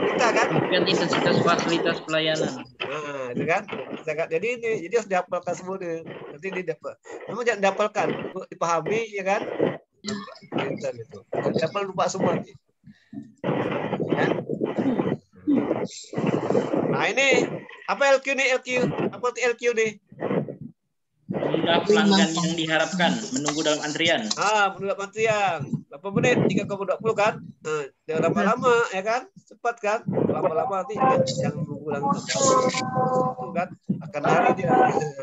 Kita kan? Intensitas fasilitas pelayanan. Nah, itu kan? Jadi harus dihafalkan semua deh. Nanti ini dapat. Memang jangan dihafalkan, dipahami ya kan? Gitu. Dihafal lupa semua. Ya? Nah, ini apa LQ nih LQ? Apa itu LQ nih? Jumlah pelanggan yang diharapkan menunggu dalam antrian. Menunggu dalam antrian. Berapa menit? 3,20 kan? Nah, jangan lama-lama ya kan? Cepat kan? Lama-lama nanti yang menunggu dalam itu kan akan lari dia.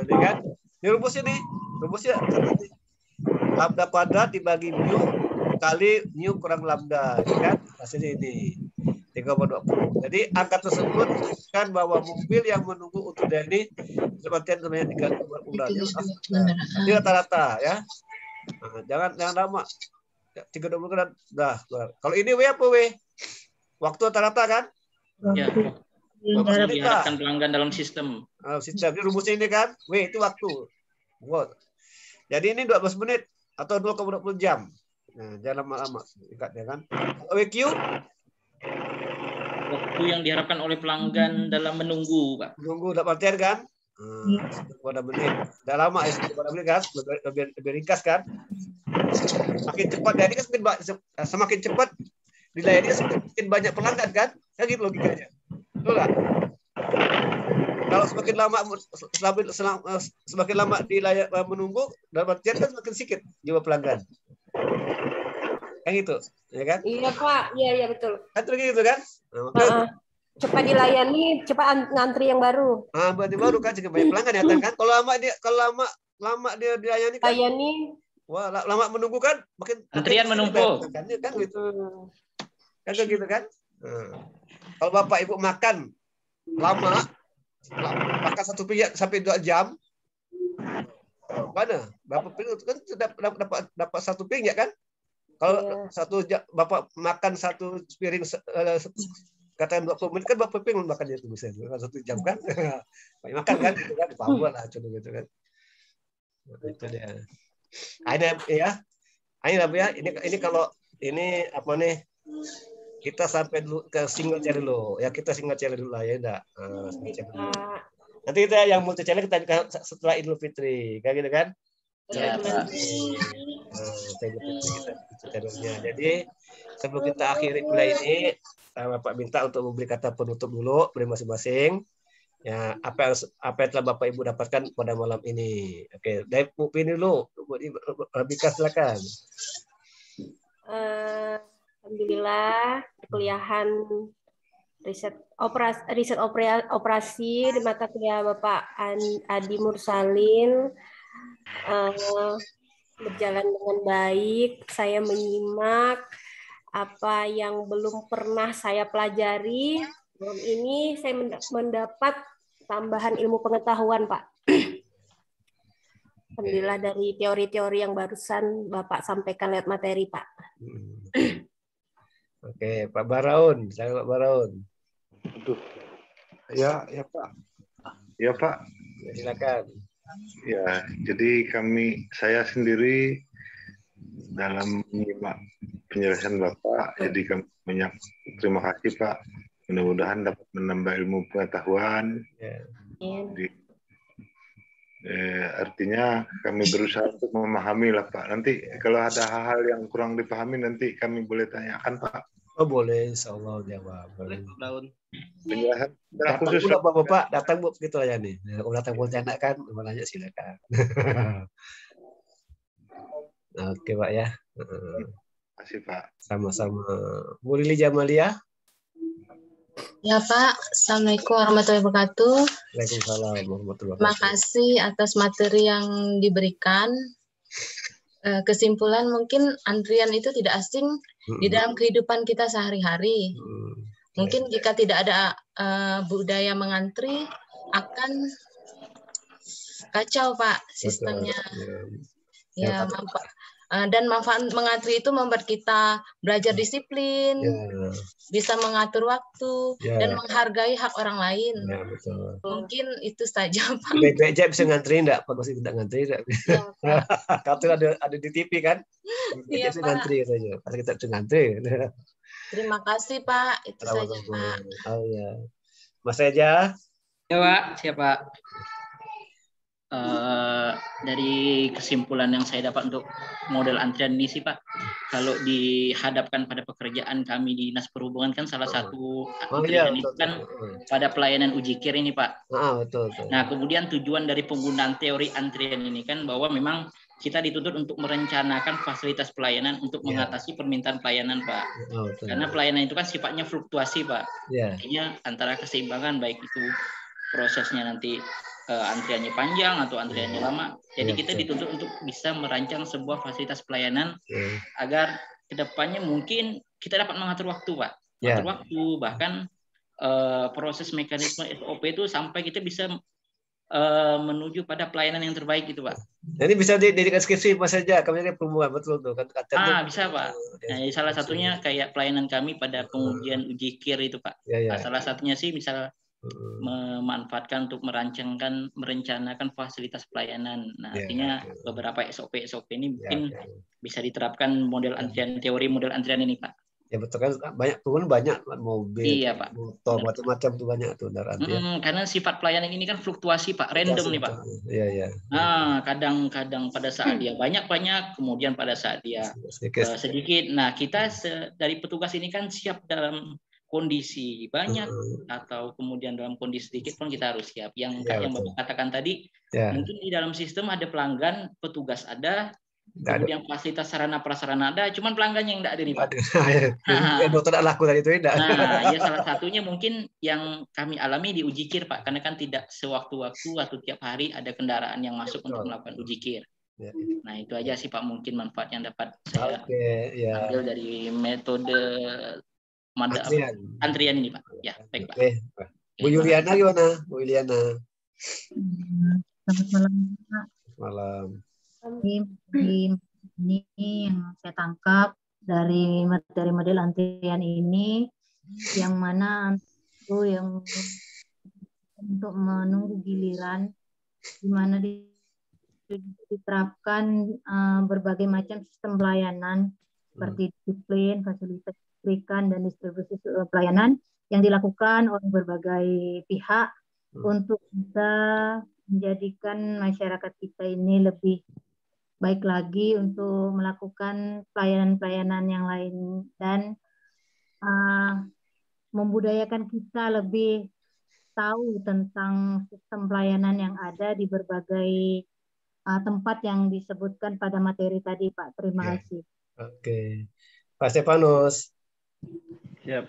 Ya kan? Ini rumusnya nih. Rumusnya lambda kuadrat dibagi mu kali mu kurang lambda, ya kan? Hasilnya ini 3,20. Jadi angka tersebut menunjukkan bahwa mobil yang menunggu untuk ini seperti sebanyak 3,20 di rata-rata ya. Nah, jangan lama. 3,20 kan dah. Kalau ini W apa W? Waktu rata-rata kan? Ya. Waktu diharapkan pelanggan dalam sistem. Sistem. Ini rumusnya ini kan? W itu waktu. Wow. Jadi ini 12 menit. atau 0,20 jam. Nah, jangan lama-lama singkatnya kan. OEQ waktu yang diharapkan oleh pelanggan dalam menunggu, Pak. menunggu dapat artian kan? Pada menit. Udah lama ya pada menit kan? Lebih ringkas kan? Semakin cepat jadi kan semakin cepat dilayani semakin banyak pelanggan kan? Ya gitu logikanya. Betul nggak? Kalau semakin lama menunggu, dalam artian kan semakin sedikit jumlah pelanggan. Yang itu, ya kan? Iya Pak, iya betul. Kan gitu kan? Nah, maka cepat dilayani, cepat ngantri yang baru. Berarti baru kan juga banyak pelanggan ya kan? Kalau lama dia dilayani kan? Wah, lama menunggu kan? Makin antrian menumpuk. Kan gitu. Kan gitu kan? Kalau Bapak Ibu makan lama, makan 1 piring sampai 2 jam, mana? Bapak kan dapat 1 piring ya kan? Kalau 1 jam Bapak makan 1 piring katakan 20 menit kan Bapak piring makannya itu bisa 1 jam kan? Banyak makan kan gitu kan? Paham lah contoh gitu kan. Itu dia. Ini kalau ini apa nih? Kita sampai dulu ke single channel dulu. Ya kita single channel dulu lah ya enggak. Nanti kita yang multi channel kita setelah Idul Fitri, kayak gitu kan? Ya, Pak. Jadi sebelum kita akhiri kuliah ini, Bapak minta untuk memberi kata penutup dulu dari masing-masing. Ya, apa yang telah Bapak Ibu dapatkan pada malam ini. Oke, dari Bu Pini dulu, Bu Bika silakan. Alhamdulillah perkuliahan riset operasi di mata kuliah Bapak Adi Mursalin berjalan dengan baik. Saya menyimak apa yang belum pernah saya pelajari. Malam ini saya mendapat tambahan ilmu pengetahuan, Pak. Alhamdulillah dari teori-teori yang barusan Bapak sampaikan lewat materi, Pak. Oke, Pak Baraun. Saya Pak Baraun. Aduh. Ya Pak. Ya Pak. Ya, silakan. Ya, jadi saya sendiri dalam menyimak penjelasan Bapak, jadi kami banyak terima kasih Pak. Mudah-mudahan dapat menambah ilmu pengetahuan. Artinya kami berusaha untuk memahami lah Pak. Nanti kalau ada hal-hal yang kurang dipahami nanti kami boleh tanyakan Pak. Oh boleh, insya Allah jawab. Boleh, Daun. Penjelasan khusus Bapak datang Bu gitu aja nih. Kalau datang Pontianak kan mau nanya silakan. Oke Pak ya. Terima kasih Pak. Sama-sama. Bu Lili Jamalia. Ya Pak, Assalamualaikum warahmatullahi wabarakatuh. Waalaikumsalam warahmatullahi wabarakatuh. Terima kasih atas materi yang diberikan. Kesimpulan mungkin antrian itu tidak asing di dalam kehidupan kita sehari-hari. Mungkin jika tidak ada budaya mengantri akan kacau Pak sistemnya. Ya, dan manfaat mengantri itu membuat kita belajar disiplin, bisa mengatur waktu, dan menghargai hak orang lain. Ya, betul. Mungkin itu saja Pak. Baik-baik aja bisa ngantri enggak? Pak Gosi tidak ngantri enggak? Ya, kalau ada di TV kan? Iya, bisa ngantri katanya. Pas kita bisa ngantri. Terima kasih Pak, itu saja Pak. Oh ya. Mas Eja. Ya Pak, siapa? Dari kesimpulan yang saya dapat untuk model antrian ini sih Pak, kalau dihadapkan pada pekerjaan kami di Dinas Perhubungan kan salah satu antrian itu kan pada pelayanan uji kir ini Pak. Betul. Nah kemudian tujuan dari penggunaan teori antrian ini kan bahwa memang kita dituntut untuk merencanakan fasilitas pelayanan untuk mengatasi permintaan pelayanan Pak. Karena pelayanan itu kan sifatnya fluktuasi Pak. Artinya antara keseimbangan baik itu prosesnya nanti antriannya panjang atau antriannya lama. Jadi kita dituntut untuk bisa merancang sebuah fasilitas pelayanan agar kedepannya mungkin kita dapat mengatur waktu, Pak. Mengatur waktu, bahkan proses mekanisme SOP itu sampai kita bisa menuju pada pelayanan yang terbaik gitu, Pak. Jadi bisa dijadikan skripsi Mas saja, kami ini perempuan betul tuh kan. Bisa Pak. Nah, salah satunya kayak pelayanan kami pada pengujian uji kir itu Pak. Salah satunya sih misal memanfaatkan untuk merencanakan fasilitas pelayanan. Nah, artinya beberapa SOP ini mungkin bisa diterapkan model antrian, teori model antrian ini, Pak. Ya betul kan, banyak mobil, iya, Pak, motor, macam-macam tuh banyak tuh antrian. Karena sifat pelayanan ini kan fluktuasi, Pak, random nih, Pak. Iya. Nah, kadang-kadang pada saat dia banyak, kemudian pada saat dia sedikit. Nah, kita dari petugas ini kan siap dalam kondisi banyak atau kemudian dalam kondisi sedikit pun kita harus siap. Yang Bapak katakan tadi, mungkin di dalam sistem ada pelanggan, petugas ada, kemudian fasilitas sarana prasarana ada, cuman pelanggannya yang tidak ada nih, Pak. Dokter tidak laku tadi itu tidak. Nah, ya salah satunya mungkin yang kami alami di uji kir, Pak, karena kan tidak sewaktu-waktu atau tiap hari ada kendaraan yang masuk untuk melakukan uji kir. Nah, itu aja sih, Pak, mungkin manfaat yang dapat saya ambil dari metode antrian ini, Pak. Ya, baik, Pak. Bu Yuliana gimana? Bu Yuliana. Selamat malam, Pak. Malam. Ini yang saya tangkap dari materi model antrian ini, yang mana itu yang untuk menunggu giliran, di mana diterapkan berbagai macam sistem pelayanan seperti disiplin, fasilitas listrikan, dan distribusi pelayanan yang dilakukan oleh berbagai pihak untuk bisa menjadikan masyarakat kita ini lebih baik lagi untuk melakukan pelayanan-pelayanan yang lain dan membudayakan kita lebih tahu tentang sistem pelayanan yang ada di berbagai tempat yang disebutkan pada materi tadi, Pak. Terima kasih. Oke. Pak Stefanus. Siap.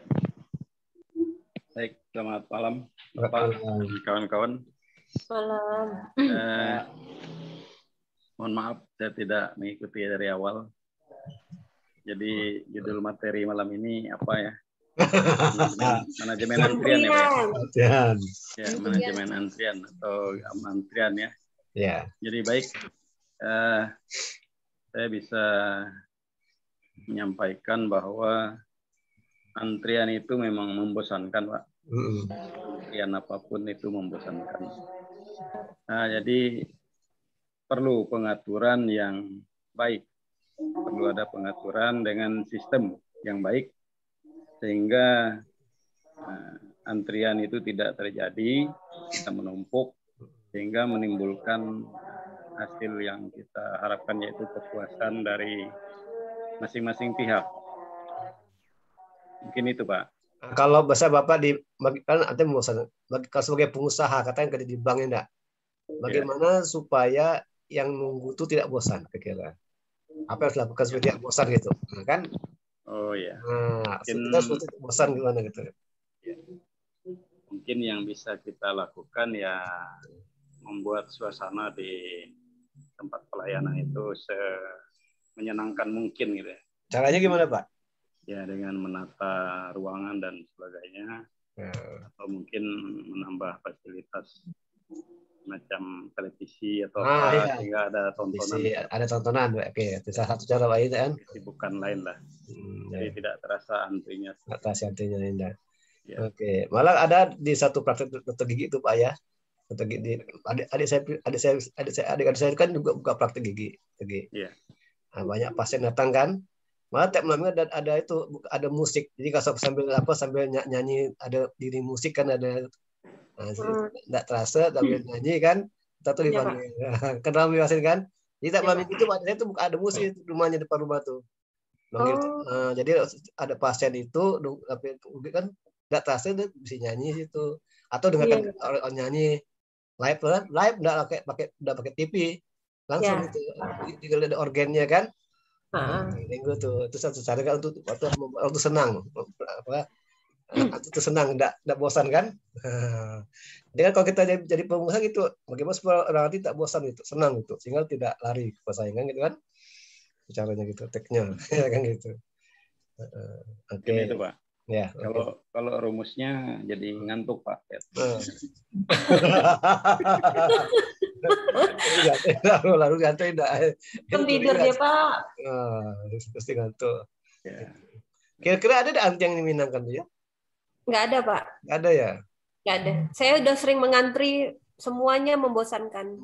Baik, selamat malam, Bapak dan kawan-kawan. Malam. Mohon maaf, saya tidak mengikuti dari awal. Jadi judul materi malam ini apa ya? Manajemen antrian ya, Pak? Ya, manajemen antrian atau antrian ya. Ya. Jadi baik, saya bisa menyampaikan bahwa antrian itu memang membosankan, Pak. Antrian apapun itu membosankan. Nah, jadi perlu pengaturan yang baik. Perlu ada pengaturan dengan sistem yang baik sehingga antrian itu tidak terjadi, tidak menumpuk, sehingga menimbulkan hasil yang kita harapkan, yaitu kepuasan dari masing-masing pihak. Mungkin itu, Pak. Kalau bahasa Bapak kan artinya kalau sebagai pengusaha katanya kerja di bank enggak. Bagaimana supaya yang nunggu itu tidak bosan, kira-kira? Apa yang harus dilakukan supaya tidak bosan gitu, kan? Oh ya. Nah, kita supaya tidak bosan gimana gitu? Ya. Mungkin yang bisa kita lakukan ya membuat suasana di tempat pelayanan itu semenyenangkan mungkin gitu ya. Caranya gimana, Pak? Ya dengan menata ruangan dan sebagainya, atau mungkin menambah fasilitas macam televisi atau sehingga ada tontonan. Ada tontonan, oke. Itu salah satu cara, Pak, itu kan? Bukan lain lah. Jadi tidak terasa antrinya. Tidak terasa antrinya, indah. Ya. Oke. Malah ada di satu praktek dokter gigi itu, Pak, ya. Dokter gigi. Adik saya kan juga buka praktek gigi. Iya. Nah, banyak pasien datang kan. Malah tiap malamnya ada musik. Jadi kalau sambil nyanyi, ada diri musik kan, ada. Tidak terasa tapi nyanyi kan, kita tuh dipanggil. Kenal pasien kan. Jadi tiap malam itu saya tuh ada musik rumahnya, depan rumah tuh. Jadi ada pasien itu tapi kan tidak terasa dia bisa nyanyi itu, atau dengarkan orang nyanyi live enggak pakai TV langsung itu ada organnya kan. Minggu tuh itu satu cara kan untuk senang itu senang, enggak bosan kan. Jadi kan kalau kita jadi pengusaha gitu, bagaimana supaya orang nanti tak bosan itu, senang itu, sehingga tidak lari ke persaingan gitu kan, caranya gitu, teknya kan gitu. Oke. Itu, Pak. Ya. Kalau rumusnya jadi ngantuk, Pak. Lalu ngantuk enggak. Tidur dia, Pak. Pasti ngantuk. Kira-kira ada antrian yang diminangkan tuh ya? Nggak ada, Pak. Nggak ada ya? Nggak ada. Saya udah sering mengantri, semuanya membosankan.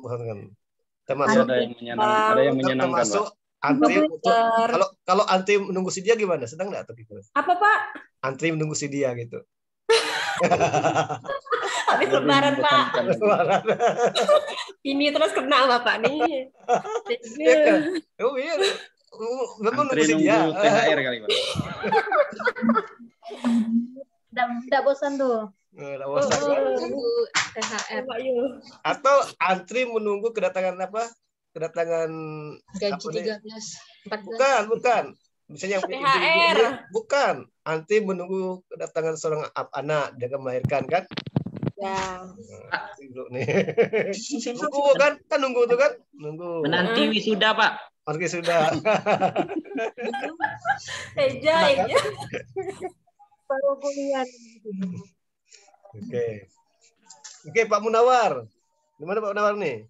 Termasuk ada yang menyenangkan, termasuk Pak. antri kalau antri menunggu si dia gimana? Sedang nggak? Apa, Pak? Antri menunggu si dia gitu. Habis lebaran, Pak. Ini terus kena Bapak nih. Iya kan? Oh iya. Memang Antri nunggu si dia. THR kali, Pak. Nggak bosan tuh. Nggak bosan. Tunggu THR. Atau antri menunggu kedatangan apa? Kedatangan Gaji apa 13, 14. Bukan. Misalnya yang THR. Bukan. Antri menunggu kedatangan seorang anak dia akan melahirkan kan? Ya. Nunggu kan? Kan nunggu tuh kan? Nunggu. Menanti wisuda, Pak. Oke, sudah. Eja. Baru kuliah. Oke, Pak Munawar. Gimana Pak Munawar nih?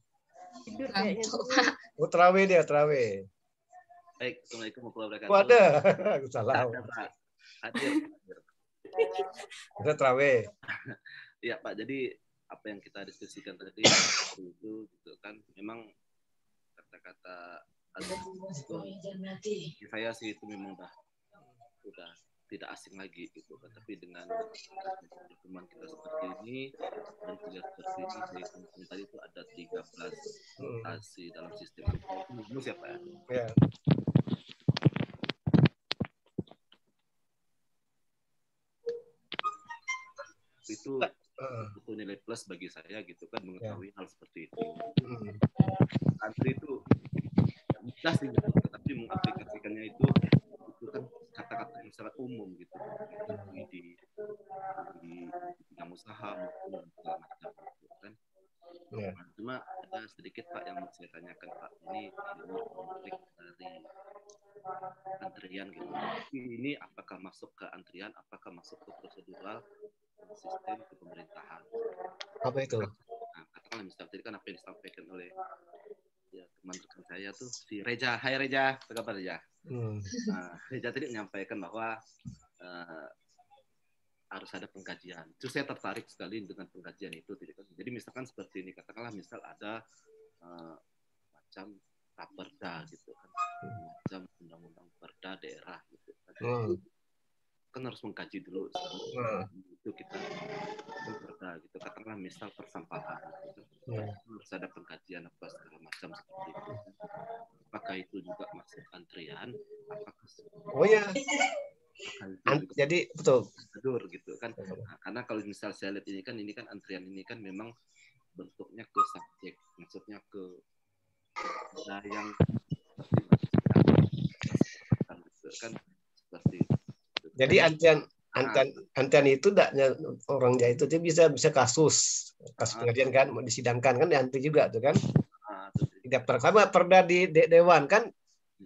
Oh, terawih dia, terawih. Baik, Assalamualaikum warahmatullahi wabarakatuh. Waduh, salah. Hadir. Kita terawih. Iya Pak, jadi apa yang kita diskusikan tadi itu gitu kan, memang kata-kata saya sih itu memang udah tidak asing lagi gitu kan. Tapi dengan teman kita seperti ini dan kuliah seperti ini, saya hitung tadi itu ada 13 rotasi dalam sistem itu siapa ya? Ya. Itu nilai plus bagi saya gitu kan, mengetahui hal seperti itu. Antri itu mudah sih, tapi mengaplikasikannya itu kan kata-kata yang sangat umum gitu di bidang usaha maupun segala macam gitu kan. Cuma ada sedikit Pak yang mau saya tanyakan Pak, ini konflik dari antrian gitu. Ini apakah masuk ke antrian, apakah masuk ke prosedural sistem kepemerintahan? Apa itu? Nah, katakanlah misalnya tadi kan apa yang disampaikan oleh teman rekan saya tuh si Reja. Hai Reja, apa kabar Reja? Nah, Reja tadi menyampaikan bahwa harus ada pengkajian. Terus saya tertarik sekali dengan pengkajian itu. Jadi misalkan seperti ini, katakanlah misal ada macam raperda gitu kan, macam undang-undang perda daerah gitu kan. Kan harus mengkaji dulu itu kita perda gitu, katakanlah misal persampahan gitu. Harus ada pengkajian apa segala macam seperti itu. Apakah itu juga masuk antrian? Apakah jadi betul prosedur gitu kan. Nah, karena kalau misal saya lihat ini kan antrian ini kan memang bentuknya ke subjek, maksudnya ke yang kan seperti itu. Jadi antrian itu tidaknya orangnya itu dia bisa kasus pengajian kan, mau disidangkan kan diantri juga tuh kan. Daftar sama perda di dewan kan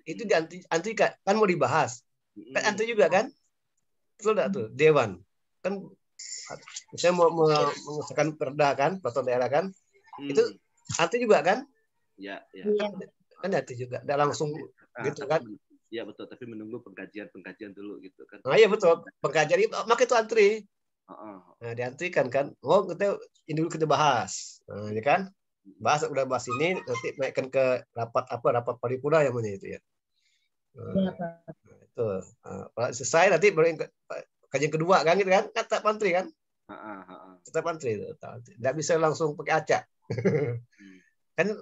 itu diantri kan mau dibahas. Kan antri juga kan? Betul enggak tuh? Dewan. Kan saya mau mengesahkan perda kan, peraturan daerah kan? Itu antri juga kan? Ya. Kan antri juga. Enggak langsung gitu kan? Iya betul, tapi menunggu pengkajian dulu gitu kan. Iya betul. Pengkajian itu maka itu antri. Nah, diantrikan kan. Oh, ini dulu kita bahas. Nah, ya kan? Udah bahas ini, nanti naikkan ke rapat paripurna yang mana itu ya. Nah, itu. Selesai nanti baru kajian kedua kan gitu kan? Tetap antri kan? Tetap antri. Enggak bisa langsung pakai acak. kan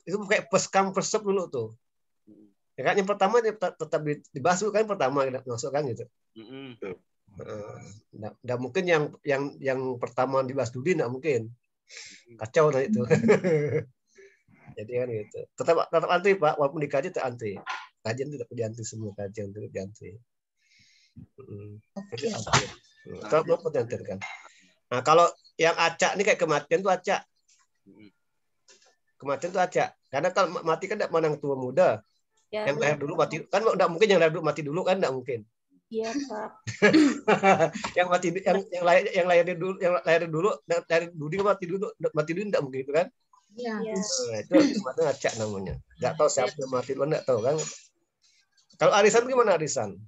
itu pakai peskam persep dulu tuh. Ya kan yang pertama tetap dibahas dulu kan pertama masuk kan gitu. Nggak mungkin yang pertama dibahas dulu nggak mungkin. Kacau nah itu. Jadi kan gitu. Tetap antri Pak, walaupun dikaji tetap antri. Kajian tidak diantri semua, kajian tidak diantri. Kalau belum diantri kan. Nah kalau yang acak ini kayak kematian tuh acak. Kematian tuh acak. Karena kalau mati kan tidak menang tua muda. Ya, yang lahir dulu mati kan enggak mungkin, yang lahir dulu mati dulu kan enggak mungkin. Iya, Pak. yang lahir dulu mati dulu enggak mungkin itu kan? Iya. Nah, itu mana acak namanya. Enggak tahu siapa yang mati dulu enggak tahu kan. Kalau arisan gimana arisan?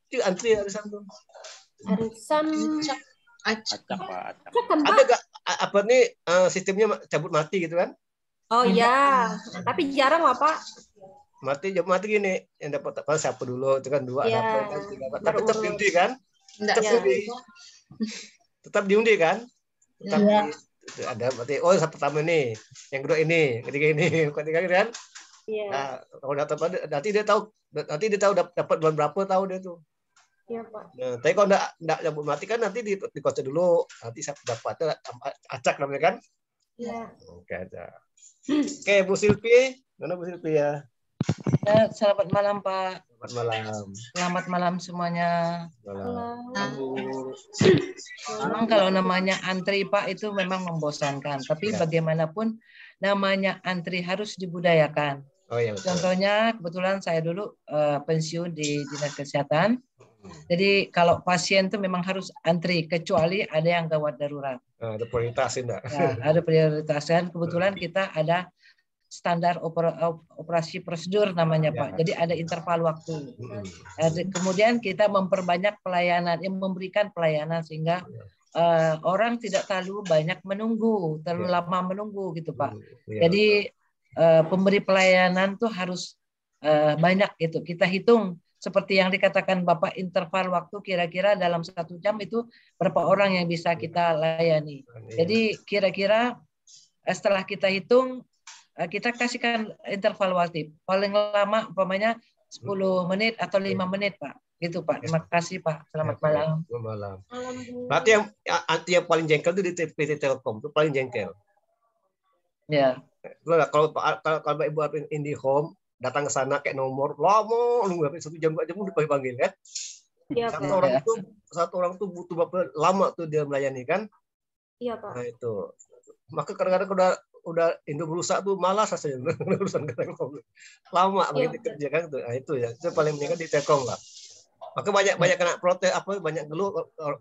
Itu antri arisan tuh. Arisan Acak Pak, acak. Ada gak apa nih sistemnya cabut mati gitu kan? Oh ya, tapi jarang lah Pak. Mati gini, yang dapat apa siapa dulu itu kan 2 Iya. dapat, 3 tapi tetap diundi kan? Enggak Tetap ya. diundi. Tetap diundi kan? Tetap Iya. ada berarti oh pertama nih, yang kedua ini, ketiga ini, ketiga kan? Iya. Nah, kalau nanti dia tahu dapat bulan berapa tahu dia tuh. Iya Pak. Nah, tapi kalau enggak cabut mati kan nanti dikocok dulu, nanti siapa dapatnya acak namanya kan? Iya. Oke aja. Oke, Bu Silvi, mana Bu Silvi ya? Ya, selamat malam Pak. Selamat malam. Selamat malam semuanya. Malam. Memang kalau namanya antri Pak itu memang membosankan. Tapi bagaimanapun namanya antri harus dibudayakan. Oh iya. Betul. Contohnya kebetulan saya dulu pensiun di dinas kesehatan. Jadi kalau pasien itu memang harus antri kecuali ada yang gawat darurat. Ada prioritas enggak? Ya, ada prioritas kan. Kebetulan kita ada standar operasi prosedur namanya Pak. Jadi ada interval waktu. Kemudian kita memperbanyak pelayanan, memberikan pelayanan sehingga orang tidak terlalu banyak menunggu, terlalu lama menunggu gitu Pak. Jadi pemberi pelayanan tuh harus banyak itu. Kita hitung seperti yang dikatakan Bapak, interval waktu kira-kira dalam 1 jam itu berapa orang yang bisa kita layani. Jadi kira-kira setelah kita hitung, kita kasihkan interval waktu paling lama umpamanya 10 menit atau 5 menit Pak. Gitu Pak. Terima kasih Pak. Selamat malam. Selamat malam. Berarti yang paling jengkel itu di PT Telkom itu paling jengkel. Ya. Kalau Ibu IndiHome datang ke sana kayak nomor lama nunggu sampai 1 jam 2 jam udah panggil kan. Iya, Satu orang tuh butuh berapa lama tuh dia melayani kan? Iya Pak. Nah itu. Maka kadang-kadang udah Indo berusaha tuh malas rasanya urusan Telkom. Lama begitu kerja kan tuh. Nah, itu ya. Itu paling penting di Telkom lah. Maka banyak kena protes banyak geluh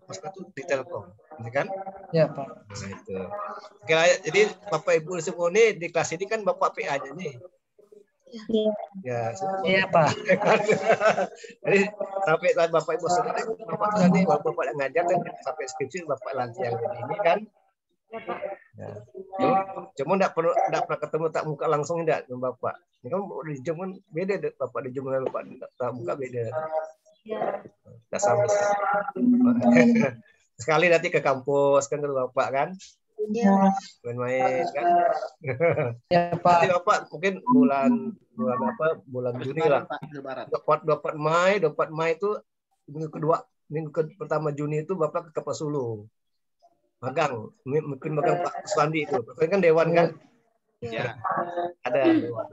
pas itu di Telkom, ini kan? Ya Pak. Nah, itu. Oke, jadi Bapak Ibu semua nih di kelas ini kan Bapak PA-nya nih. Ya, iya Pak. Jadi sampai Bapak Ibu selesai, Bapak tadi Bapak yang ngajar kan sampai skripsi Bapak lanjut yang ini kan. Ya. Cuma enggak pernah ketemu tak muka langsung enggak dengan Bapak. Ini kan di Zoom kan beda Bapak di Zoom dengan Bapak tak muka beda. Ya. Enggak sama. Sekali nanti ke kampus kan ke Bapak kan. Iya. Main-main kan. Ya Pak. Nanti Bapak mungkin bulan Juni lah. 24 Mei itu minggu pertama Juni itu Bapak ke Kapas Sulung. Magang, mungkin magang Pak Suwandi itu. Bapak kan dewan kan? Ya. Ada dewan.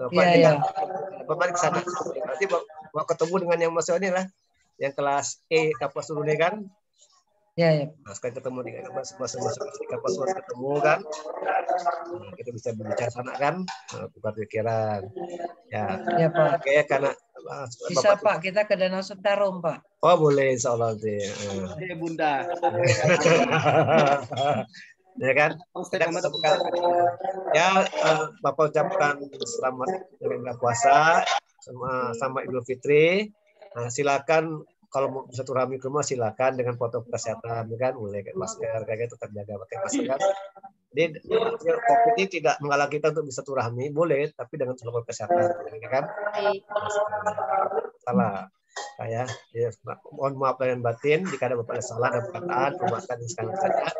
Bapak di sana. Nanti Bapak ketemu dengan yang masuk ini lah. Yang kelas E Kapas Sulung kan? Ya, ya. Nah, sekali ketemu di masuk Kapas Sulung ketemu kan? Nah, kita bisa berbicara sana kan? Bukan pikiran. Ya Pak. Oke, karena bisa Pak, kita ke Danau Sentarum Pak. Oh boleh, insya Allah sih. Bunda. Ya kan? Ya, Bapak ucapkan selamat dengan puasa sama Idul Fitri. Nah, silakan kalau mau bisa turami ke rumah silakan dengan protokol kesehatan, kan? Mulai pakai masker, kayak gitu terjaga pakai masker kan. Jadi COVID ini tidak menghalangi kita untuk bisa turami, boleh, tapi dengan protokol kesehatan, kan? Salah. Ya, mohon maaf dan batin jika ada Bapak salah dan perkataan, perbuatan sekarang saja.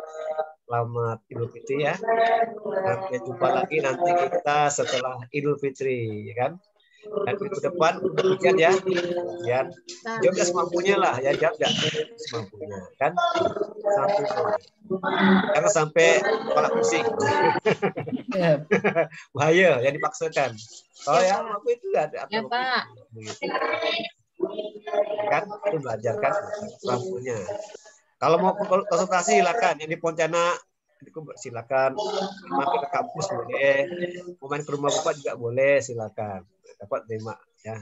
Selamat Idul Fitri ya. Sampai jumpa lagi nanti kita setelah Idul Fitri, ya kan? Dan minggu depan ujian ya, ujian. Jawabnya semampunya lah, ya jawab semampunya, kan? Jangan sampai kepala pusing. Bahaya, yang dipaksakan. Oh ya, apa itu ada. Ya Pak. Kan itu belajar kan lampunya. Kalau mau konsultasi silakan, yang di Pontianak silakan, mampir ke kampus boleh, mau main ke rumah Bapak juga boleh, silakan dapat terima ya.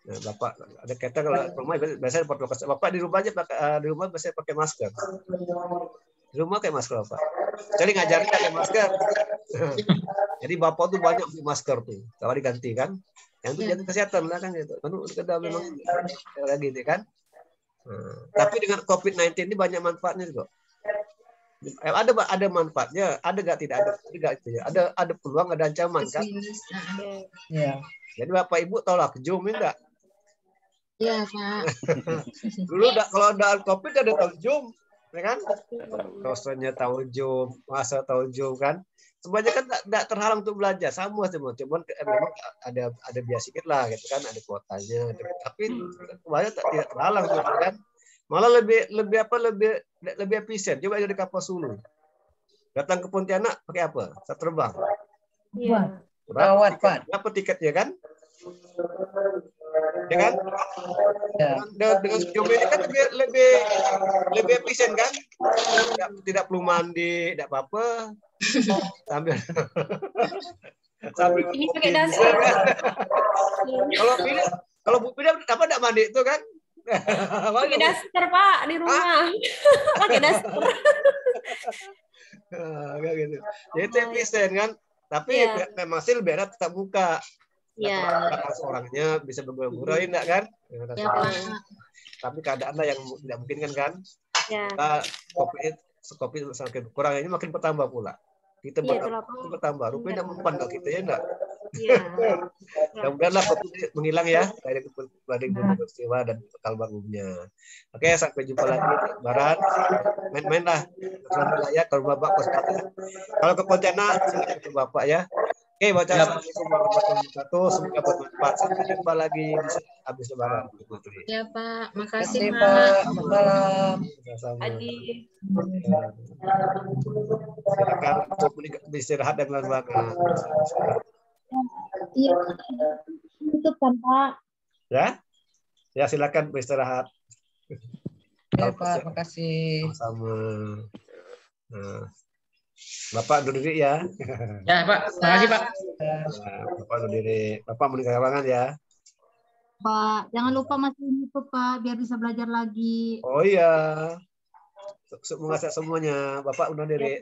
Nah, Bapak ada kata kalau rumah biasanya Bapak di rumah aja di rumah biasanya pakai masker. Di rumah pakai masker Bapak. Jadi ngajarin pakai masker. Jadi Bapak tuh banyak pakai masker tuh, kalau diganti kan. Yang itu jaga kesehatan lah kan gitu. Kan udah memang lagi gitu kan. Tapi dengan COVID-19 ini banyak manfaatnya kok. Ada manfaatnya, ada nggak tidak ada, itu ya. Ada peluang, ada ancaman kan. Ya. Jadi Bapak Ibu tahu lah Zoom enggak? Iya, Pak. Dulu kalau ada COVID ada tahu Zoom, ya kan? Dosennya tahu Zoom, masa tahu Zoom kan. Semuanya kan tidak terhalang untuk belajar, sama semua. Cuman memang ada biaya sedikit lah gitu kan, ada kuotanya. Tapi semuanya tidak terhalang kan. Malah lebih efisien. Coba jadi kapal Sulu. Datang ke Pontianak pakai apa? Saya terbang. Iya. Berapa tiketnya kan? Ya kan? Ya. Dengan Zoom ini kan lebih efisien kan? Tidak perlu mandi, tidak apa-apa. Sambil Ini pakai daster. Kalau Bu Pina apa tidak mandi itu kan? Pakai daster Pak di rumah. Pakai daster. Kayak gitu. Jadi itu efisien kan? Tapi memang sih lebih enak tetap buka. Langsung orangnya bisa bergurau-gurau enggak kan? Ya, Pak. Tapi keadaannya yang tidak mungkin kan? Kita kopi semakin kurang, ini makin bertambah pula. Kita bertambah, rupanya tidak mempan kita ya enggak? Mudah-mudahanlah kopi menghilang ya dari peristiwa dan kalbar umumnya. Oke, sampai jumpa lagi Barat. Main-main lah. Selamat ya kalau Bapak ya. Kalau ke Pontianak silakan ke Bapak ya. Oke, baca Assalamualaikum warahmatullahi wabarakatuh. Semoga bermanfaat. Sampai jumpa lagi habis Lebaran. Ya, Pak. Makasih, Pak. Salam. Adi. Silakan untuk beristirahat dan berbahagia. Iya, tutup kan Pak. Ya silakan beristirahat. Ya Pak, makasih. Sama. Bapak duduk diri ya. Ya Pak, makasih Pak. Bapak duduk diri. Bapak meninggalkan ruangan ya. Pak, jangan lupa masih YouTube Pak, biar bisa belajar lagi. Oh iya. Mengasah semuanya. Bapak undur diri.